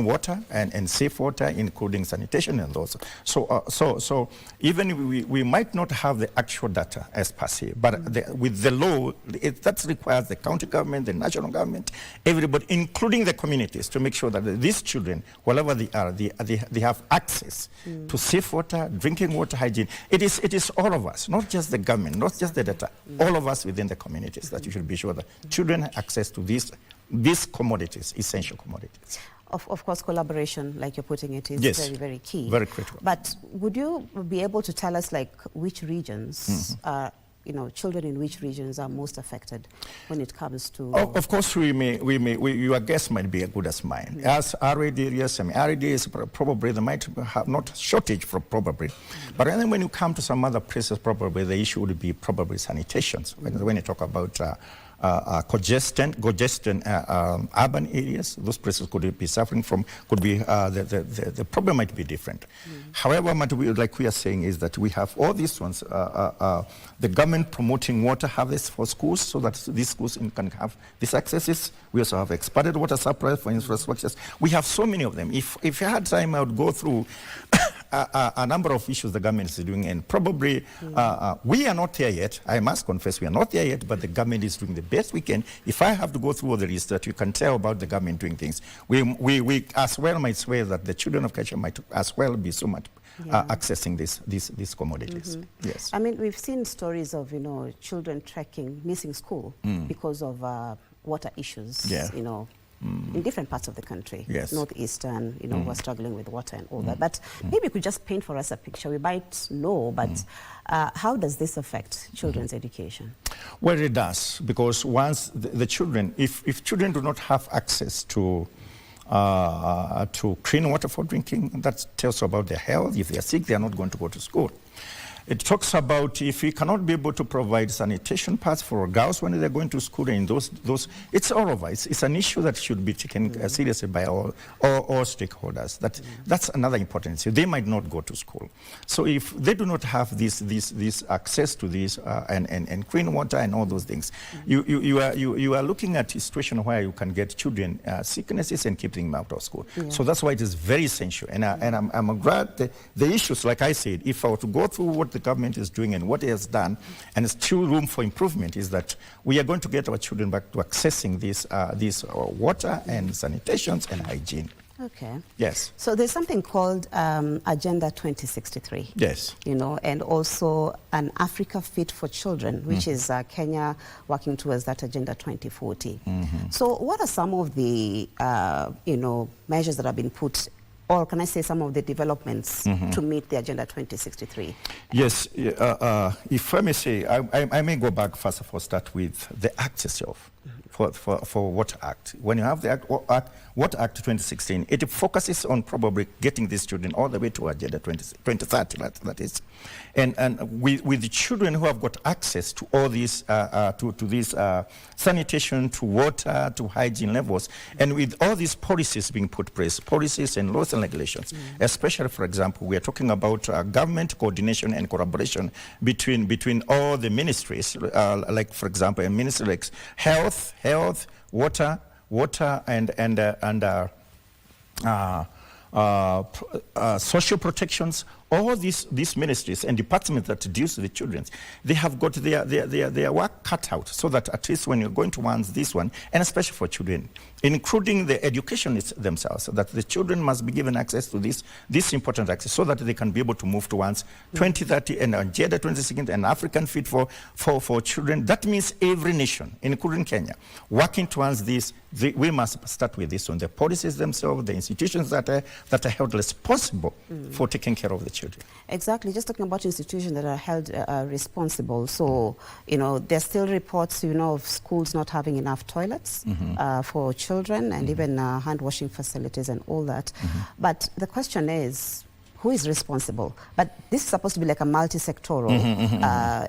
water and safe water, including sanitation and those. So even we might not have the actual data as per se, but with the law, that requires the county government, the national government, everybody, including the communities, to make sure that these children, wherever they are, they have access to safe water, drinking water, hygiene. It is all of us, not just the government, not just the data, all of us within the communities that you should be sure that children have access to these commodities, essential commodities. Of course, collaboration, like you're putting it, is Yes. very, very key. Very critical. But would you be able to tell us, like, which regions, you know, children in which regions are most affected when it comes to... Of course, your guess might be as good as mine. As arid areas, semi-arid areas, probably they might have not shortage for probably. But then when you come to some other places, probably the issue would be probably sanitation. When you talk about congestion, urban areas, those places could be suffering from, the problem might be different. However, like we are saying is that we have all these ones, the government promoting water harvest for schools so that these schools can have these accesses. We also have expanded water supply for infrastructures. We have so many of them. If I had time, I would go through a number of issues the government is doing, and probably we are not there yet. I must confess we are not there yet, but the government is doing the best we can. If I have to go through all the list that you can tell about the government doing things, we as well might swear that the children of Kenya might as well be so much accessing these commodities. Yes. I mean, we've seen stories of, you know, children missing school because of water issues, you know, in different parts of the country. Yes. Northeastern, you know, who are struggling with water and all that. But maybe you could just paint for us a picture. We might know, but how does this affect children's education? Well, it does, because once the children, if children do not have access to clean water for drinking, that tells about their health. If they are sick, they are not going to go to school. It talks about if we cannot be able to provide sanitation pads for girls when they're going to school, and those it's all over. It's an issue that should be taken seriously by all stakeholders. That's another important issue. They might not go to school. So if they do not have this access to this and clean water and all those things, you are looking at a situation where you can get children sicknesses and keep them out of school. So that's why it is very essential. And I'm glad the issues, like I said, if I were to go through what the government is doing and what it has done, and it's still room for improvement, is that we are going to get our children back to accessing this water and sanitations and hygiene. Okay. Yes. So there's something called Agenda 2063. Yes. You know, and also an Africa Fit for Children, which is Kenya working towards that Agenda 2040. So what are some of the, you know, measures that have been put, or can I say some of the developments to meet the Agenda 2063? Yes, if I may say, I may go back first of all, start with the act itself. for Water Act. When you have the Water Act 2016, it focuses on probably getting these children all the way to Agenda 2030, that is. And with the children who have got access to all these, to these sanitation, to water, to hygiene levels, and with all these policies being put in place, policies and laws and regulations, especially, for example, we are talking about government coordination and collaboration between all the ministries, like, for example, a ministry like health, water, and social protections. All these ministries and departments that deal with the children, they have got their work cut out, so that at least when you're going towards this one, and especially for children, including the educationists themselves, that the children must be given access to this important access, so that they can be able to move towards 2030 and Agenda 2060 and African Fit for children. That means every nation, including Kenya, working towards this. We must start with this one. The policies themselves, the institutions that are held responsible for taking care of the children. Exactly. Just talking about institutions that are held responsible. So, there's still reports, of schools not having enough toilets for children, and even hand washing facilities and all that. But the question is, who is responsible? But this is supposed to be like a multi-sectoral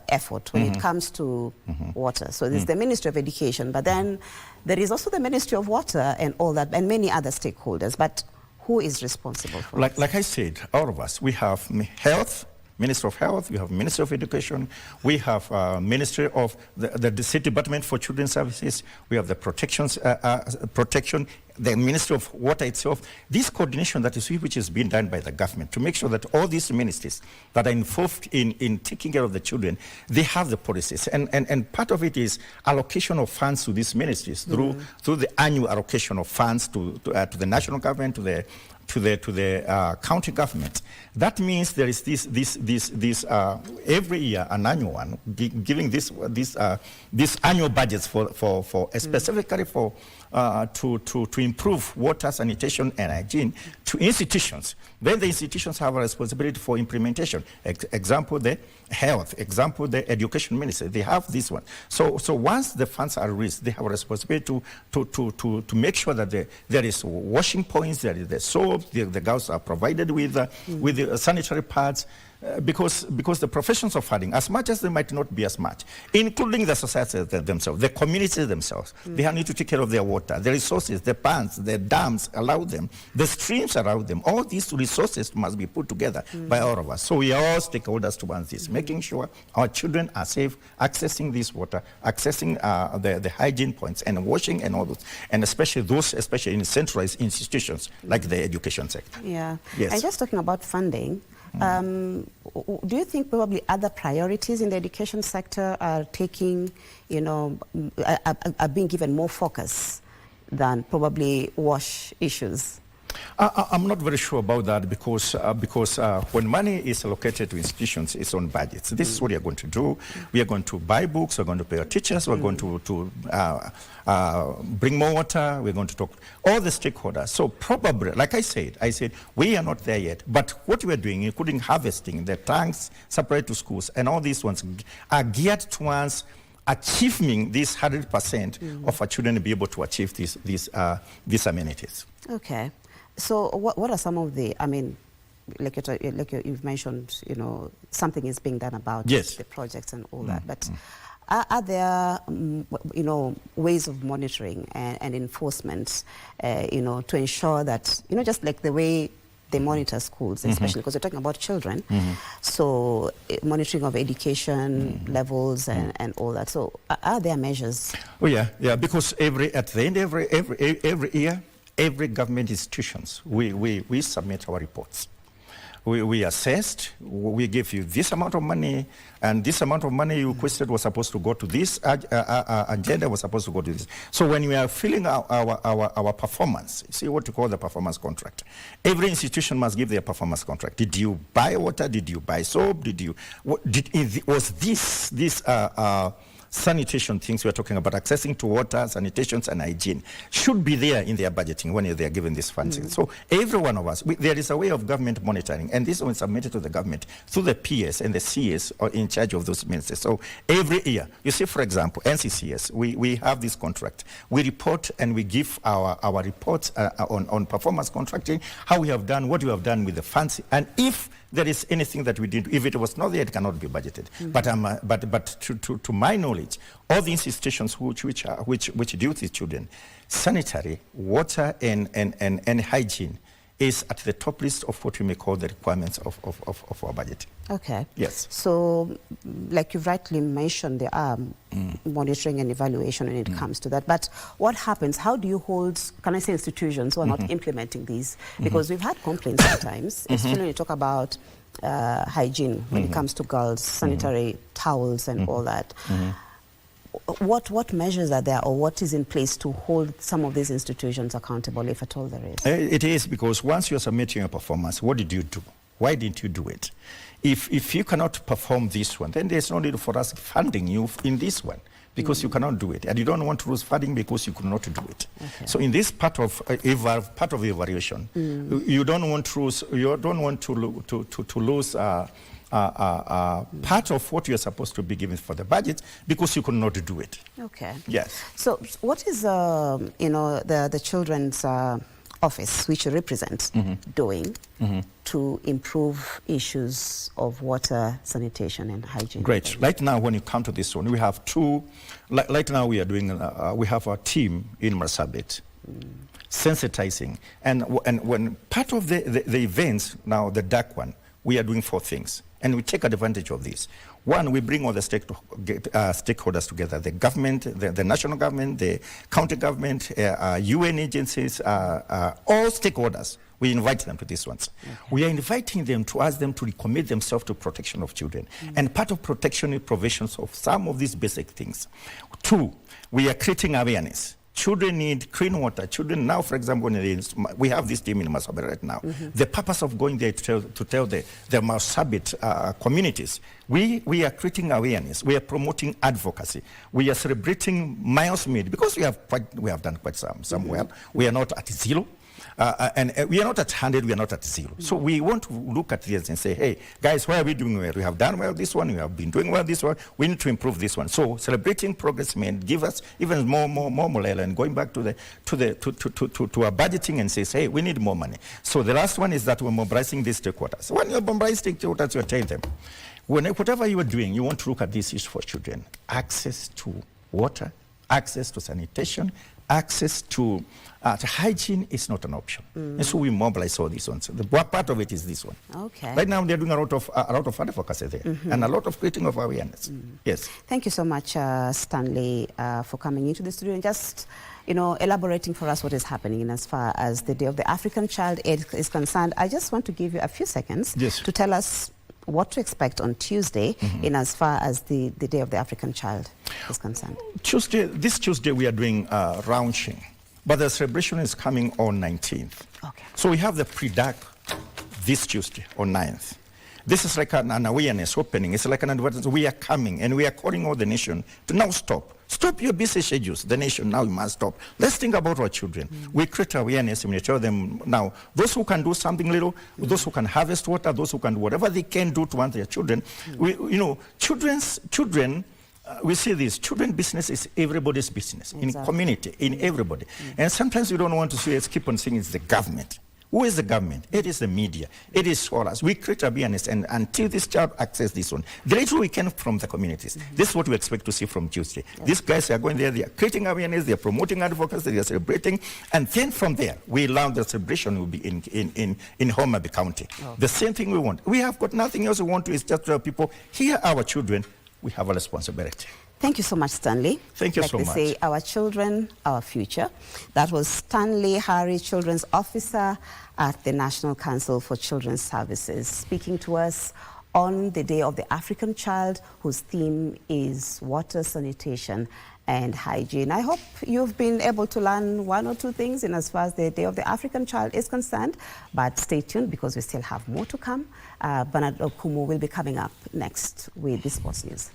effort when it comes to water. So there's the Ministry of Education, but then there is also the Ministry of Water and all that, and many other stakeholders. But who is responsible for it? Like I said, all of us, we have health, Ministry of Health, we have Ministry of Education, we have Ministry of the State Department for Children's Services, we have the protection, the Ministry of Water itself. This coordination that is which is being done by the government to make sure that all these ministries that are involved in taking care of the children, they have the policies. And part of it is allocation of funds to these ministries through the annual allocation of funds to the national government, to the county government. That means there is this every year an annual one giving this annual budgets for specifically for to improve water, sanitation, and hygiene to institutions. Then the institutions have a responsibility for implementation. Example, the health. Example, the education ministry. They have this one. So once the funds are released, they have a responsibility to make sure that there is washing points, there is the soap, the girls are provided with the sanitary pads. Because the professions of farming, as much as they might not be as much, including the society themselves, the communities themselves, they need to take care of their water, the resources, the ponds, the dams allow them, the streams allow them. All these resources must be put together by all of us. So we are all stakeholders towards this, making sure our children are safe, accessing this water, accessing the hygiene points and washing and all those, and especially in centralized institutions like the education sector. Yeah. Yes. And just talking about funding, do you think probably other priorities in the education sector are taking, are being given more focus than probably WASH issues? I'm not very sure about that because when money is allocated to institutions, it's on budgets. This is what we are going to do. We are going to buy books, we're going to pay our teachers, we're going to bring more water, we're going to talk all the stakeholders. So probably, like I said, we are not there yet. But what we're doing, including harvesting, the tanks supplied to schools, and all these ones are geared towards achieving this 100% of our children to be able to achieve these amenities. Okay. So what are some of the, you've mentioned, something is being done about the projects and all that, but are there, ways of monitoring and enforcement, to ensure that, just like the way they monitor schools, especially because we're talking about children, so monitoring of education levels and all that. So are there measures? Oh yeah, because every year, every government institutions, we submit our reports. We assessed, we give you this amount of money, and this amount of money you requested was supposed to go to this agenda, was supposed to go to this. So when we are filling our performance, see what you call the performance contract. Every institution must give their performance contract. Did you buy water? Did you buy soap? Was this sanitation things we're talking about, accessing to water, sanitation, and hygiene, should be there in their budgeting when they are given this funding. So every one of us, there is a way of government monitoring, and this one is submitted to the government through the PS and the CS are in charge of those ministers. So every year, you see, for example, NCCS, we have this contract. We report and we give our reports on performance contracting, how we have done, what we have done with the funds, and if there is anything that we did, if it was not there, it cannot be budgeted. But to my knowledge, all the institutions which deal with these children, sanitary, water, and hygiene is at the top list of what we may call the requirements of our budget. Okay. Yes. So, like you've rightly mentioned, there are monitoring and evaluation when it comes to that. But what happens? How do you hold, can I say, institutions who are not implementing these? Because we've had complaints sometimes, especially when you talk about hygiene, when it comes to girls, sanitary towels and all that. What measures are there, or what is in place to hold some of these institutions accountable, if at all there is? It is, because once you're submitting your performance, what did you do? Why didn't you do it? If you cannot perform this one, then there's no need for us funding you in this one, because you cannot do it, and you don't want to lose funding because you could not do it. Okay. So in this part of evaluation, you don't want to lose part of what you're supposed to be given for the budget because you could not do it. Okay. Yes. So what is the children's office, which you represent, doing to improve issues of water, sanitation, and hygiene? Great. Right now, when you come to this one, we have two. Right now, we are doing. We have a team in Marsabit, sensitizing, and when part of the events now, the dark one, we are doing 4 things. And we take advantage of this. One, we bring all the stakeholders together, the government, the national government, the county government, UN agencies, all stakeholders. We invite them to these ones. Okay. We are inviting them to ask them to recommit themselves to protection of children. And part of protection is provisions of some of these basic things. 2, we are creating awareness. Children need clean water. Children now, for example, we have this team in Marsabit right now. The purpose of going there to tell the Marsabit communities, we are creating awareness. We are promoting advocacy. We are celebrating Miles Made because we have done quite some well. We are not at zero. And we are not at 100, we are not at 0. So we want to look at this and say, hey, guys, why are we doing well? We have done well this one, we have been doing well this one, we need to improve this one. So celebrating progress may give us even more morale, and going back to our budgeting and says, hey, we need more money. So the last one is that we're mobilizing these stakeholders. When you're mobilizing stakeholders, you're telling them, whatever you are doing, you want to look at this issue for children. Access to water, access to sanitation, access to hygiene is not an option. And so we mobilize all these ones. The part of it is this one. Okay. Right now they're doing a lot of advocacy there and a lot of creating of awareness. Yes. Thank you so much, Stanley, for coming into the studio and just elaborating for us what is happening in as far as the Day of the African Child is concerned. I just want to give you a few seconds to tell us what to expect on Tuesday in as far as the Day of the African Child is concerned. This Tuesday we are doing launching, but the celebration is coming on 19th. Okay. So we have the pre-DAC this Tuesday on 9th. This is like an awareness opening. It's like an advertisement. We are coming and we are calling all the nation to now stop. Stop your busy schedules. The nation now must stop. Let's think about our children. We create awareness and we tell them now, those who can do something little, those who can harvest water, those who can do whatever they can do to want their children. Children, we see this, children business is everybody's business, in community, in everybody. And sometimes we don't want to see us keep on saying it's the government. Who is the government? It is the media. It is all us. We create awareness, and until this child access this one, the little we can from the communities. This is what we expect to see from Tuesday. These guys are going there, they are creating awareness, they are promoting advocacy, they are celebrating, and then from there, we learn the celebration will be in Homa Bay County. The same thing we want. We have got nothing else we want to, is just tell people, here are our children, we have a responsibility. Thank you so much, Stanley. Thank you so much. Like they say, our children, our future. That was Stanley Harry, Children's Officer at the National Council for Children's Services, speaking to us on the Day of the African Child, whose theme is water, sanitation, and hygiene. I hope you've been able to learn 1 or 2 things in as far as the Day of the African Child is concerned, but stay tuned because we still have more to come. Bernard Okumu will be coming up next with the sports news.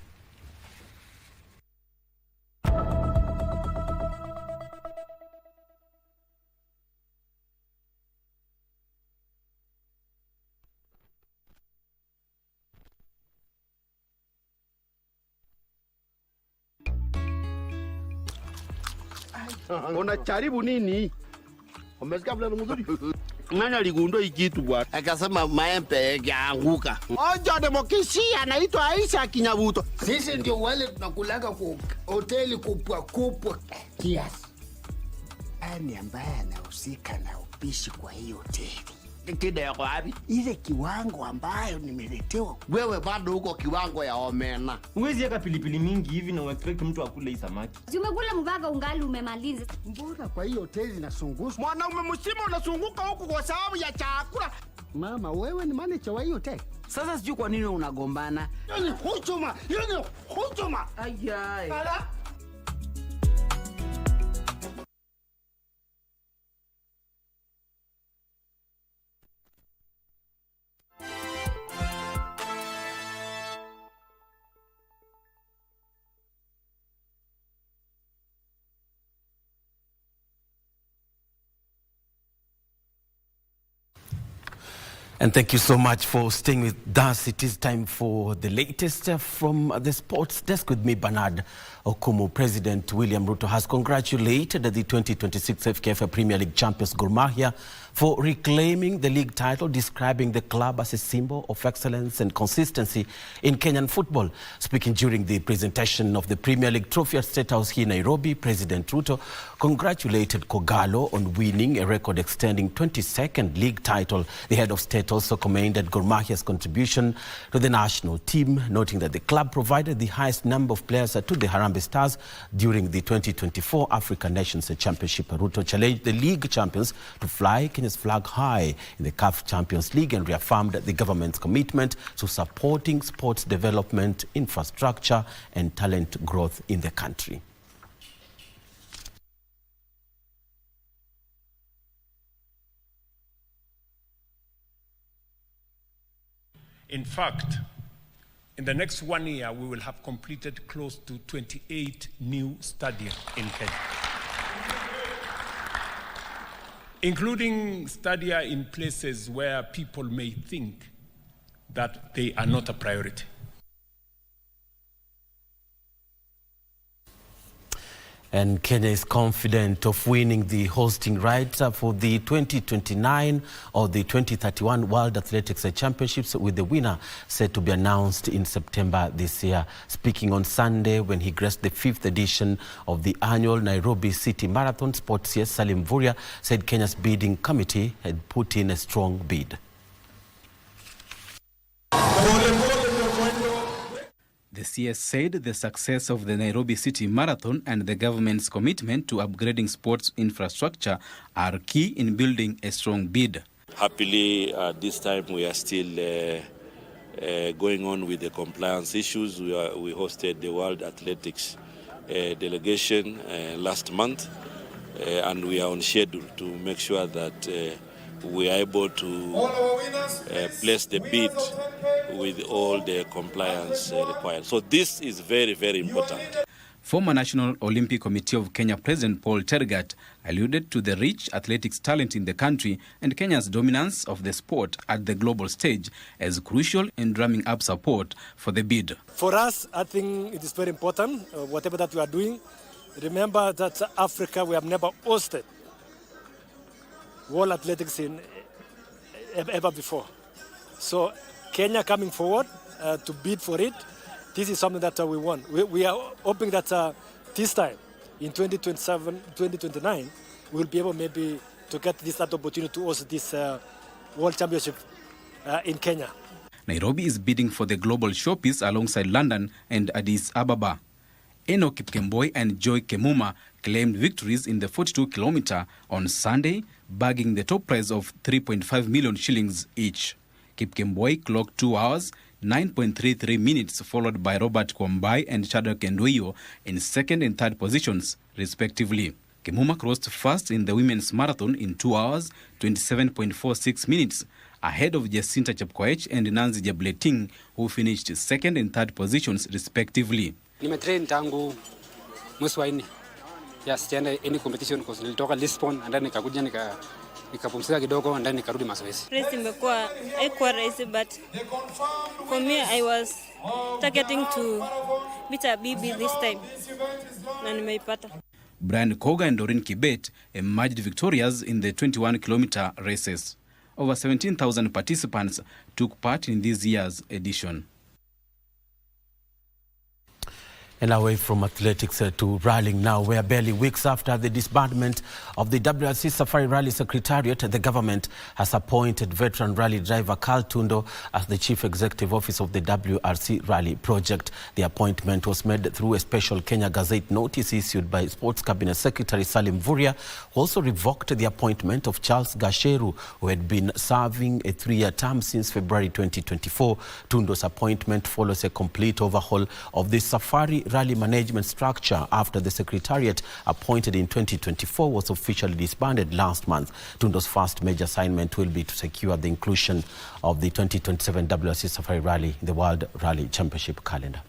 Unacharibu nini? Umesikia vile mzuri? Nani aligundua hiki kitu bwana? Akasema maembe yaanguka. Ojo demokrasia anaitwa Aisha Kinyabuto. Sisi ndio wale tunakulaga kwa hoteli kupwa kiasi. Ani ambaye anahusika na upishi kwa hiyo hoteli. Kida yako wapi? Ile kiwango ambayo nimeletewa. Wewe bado huko kiwango ya omena. Huwezi weka pilipili mingi hivi na expect mtu akule hii samaki. Umekula mbaga ungali umemaliza. Mbona kwa hiyo hoteli nasungusha? Mwanaume msima unasunguka huku kwa sababu ya chakula. Mama, wewe ni manager wa hiyo hoteli. Sasa sijui kwa nini unagombana. Yoni hujuma. Ayai. Ala. And thank you so much for staying with us. It is time for the latest from the sports desk with me, Bernard Okumu. President William Ruto has congratulated the 2026 FKF Premier League champions Gor Mahia for reclaiming the league title, describing the club as a symbol of excellence and consistency in Kenyan football. Speaking during the presentation of the Premier League trophy at State House here in Nairobi, President Ruto congratulated Kogalo on winning a record-extending 22nd league title. The head of state also commended Gor Mahia's contribution to the national team, noting that the club provided the highest number of players to the Harambee Stars during the 2024 African Nations Championship. Ruto challenged the league champions to fly Kenya's flag high in the CAF Champions League and reaffirmed the government's commitment to supporting sports development, infrastructure and talent growth in the country. In fact, in the next 1 year, we will have completed close to 28 new stadiums in Kenya, including stadia in places where people may think that they are not a priority. And Kenya is confident of winning the hosting rights for the 2029 or the 2031 World Athletics Championships, with the winner set to be announced in September this year. Speaking on Sunday when he graced the 5th edition of the annual Nairobi City Marathon, Sports CS Salim Vuria said Kenya's bidding committee had put in a strong bid. The CS said the success of the Nairobi City Marathon and the government's commitment to upgrading sports infrastructure are key in building a strong bid. Happily, this time we are still going on with the compliance issues. We hosted the World Athletics delegation last month, and we are on schedule to make sure that we are able to place the bid with all the compliance required. So this is very, very important. Former National Olympic Committee of Kenya President Paul Tergat alluded to the rich athletics talent in the country and Kenya's dominance of the sport at the global stage as crucial in drumming up support for the bid. For us, I think it is very important, whatever that we are doing. Remember that Africa, we have never hosted World Athletics in ever before. So Kenya coming forward to bid for it, this is something that we want. We are hoping that this time, in 2027, 2029, we'll be able maybe to get this opportunity to host this World Championship in Kenya. Nairobi is bidding for the global showpiece alongside London and Addis Ababa. Enoch Kipkemboi and Joy Kemuma claimed victories in the 42-kilometer on Sunday, bagging the top prize of 3.5 million shillings each. Kipkemboi clocked 2 hours, 9.33 minutes, followed by Robert Kwambai and Shadrack Nduiyo in second and third positions, respectively. Kemuma crossed first in the women's marathon in 2 hours, 27.46 minutes, ahead of Jacinta Chepkoech and Nancy Jableting, who finished second and third positions, respectively. Nimetrain tangu mwezi wa 4. Sijaenda any competition because nilitoka Lisbon and then nikakuja nikapumzika kidogo and then nikarudi mazoezi. Race imekuwa haikuwa rahisi, but for me I was targeting to beat a BB this time na nimeipata. Brian Koga and Doreen Kibet emerged victorious in the 21-kilometer races. Over 17,000 participants took part in this year's edition. And away from athletics to rallying now, where barely weeks after the disbandment of the WRC Safari Rally Secretariat, the government has appointed veteran rally driver Carl Tundo as the Chief Executive Officer of the WRC Rally Project. The appointment was made through a special Kenya Gazette notice issued by Sports Cabinet Secretary Salim Vuria, who also revoked the appointment of Charles Gasheru, who had been serving a 3-year term since February 2024. Tundo's appointment follows a complete overhaul of the Safari Rally management structure after the Secretariat, appointed in 2024, was officially disbanded last month. Tundo's first major assignment will be to secure the inclusion of the 2027 WRC Safari Rally in the World Rally Championship calendar.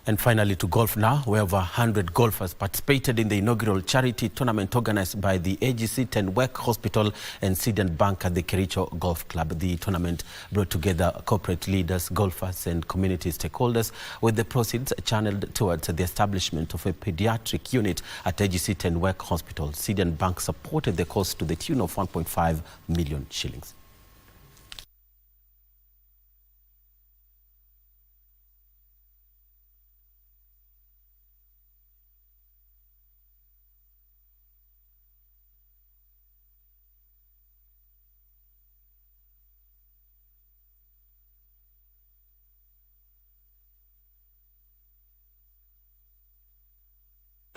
And finally to golf now, where over 100 golfers participated in the inaugural charity tournament organized by the AGC Tenwek Hospital and Sident Bank at the Kericho Golf Club. The tournament brought together corporate leaders, golfers and community stakeholders, with the proceeds channeled towards the establishment of a pediatric unit at AGC Tenwek Hospital. Sident Bank supported the cost to the tune of 1.5 million shillings.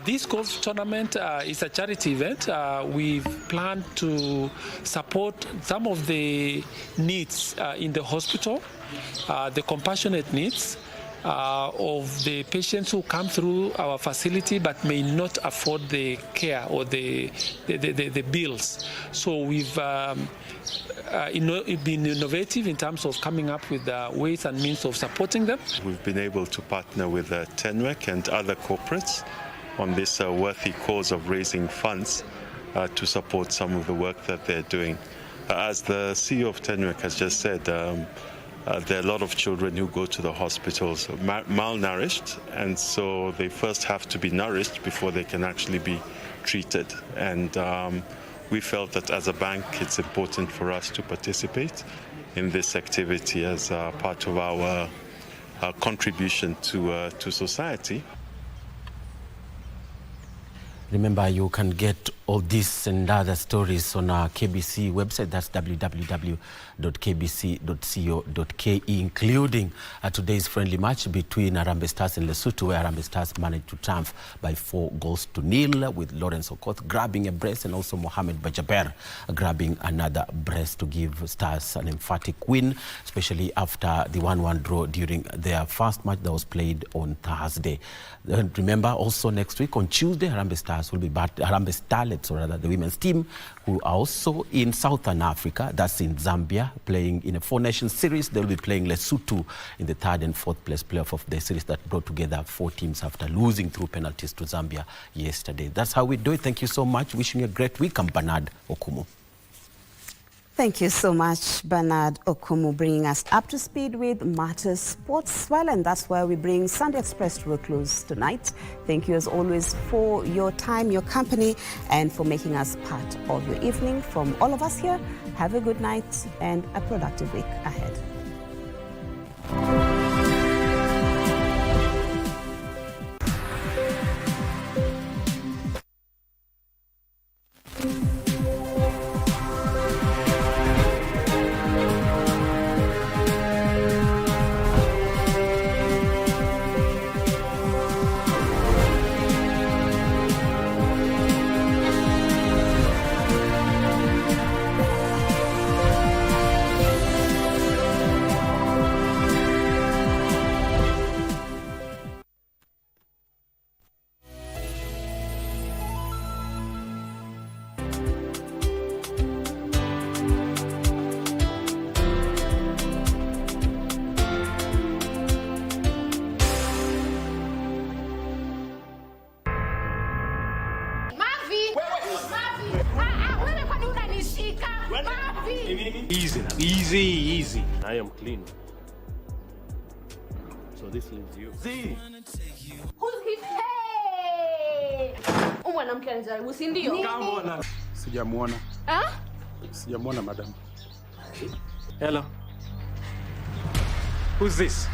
This golf tournament is a charity event. We've planned to support some of the needs in the hospital, the compassionate needs of the patients who come through our facility but may not afford the care or the bills. So we've been innovative in terms of coming up with ways and means of supporting them. We've been able to partner with Tenwek and other corporates on this worthy cause of raising funds to support some of the work that they're doing. As the CEO of Tenwek has just said, there are a lot of children who go to the hospitals malnourished, and so they first have to be nourished before they can actually be treated. And we felt that as a bank, it's important for us to participate in this activity as part of our contribution to society. Remember, you can get all this and other stories on our KBC website. That's www.kbc.co.ke, including today's friendly match between Harambee Stars and Lesotho, where Harambee Stars managed to triumph by 4-0, with Lawrence Okoth grabbing a brace and also Mohamed Bajaber grabbing another brace to give Stars an emphatic win, especially after the 1-1 draw during their first match that was played on Thursday. And remember, also next week on Tuesday, Harambee Stars will be back. Harambee Starlets, or rather the women's team, who are also in Southern Africa, that's in Zambia, playing in a 4-nation series. They'll be playing Lesotho in the 3rd and 4th place playoff of the series that brought together 4 teams after losing through penalties to Zambia yesterday. That's how we do it. Thank you so much. Wishing you a great week. I'm Bernard Okumu. Thank you so much, Bernard Okumu, bringing us up to speed with matters sports. Well, and that's where we bring Sunday Express to a close tonight. Thank you as always for your time, your company, and for making us part of your evening. From all of us here, have a good night and a productive week ahead. Easy now. Easy. I am clean. So this leaves you. See? Who's he? Hey! Mwanamke anajaribu, si ndio? Kama sijamuona. Ah? Sijamuona madam. Hello. Who's this?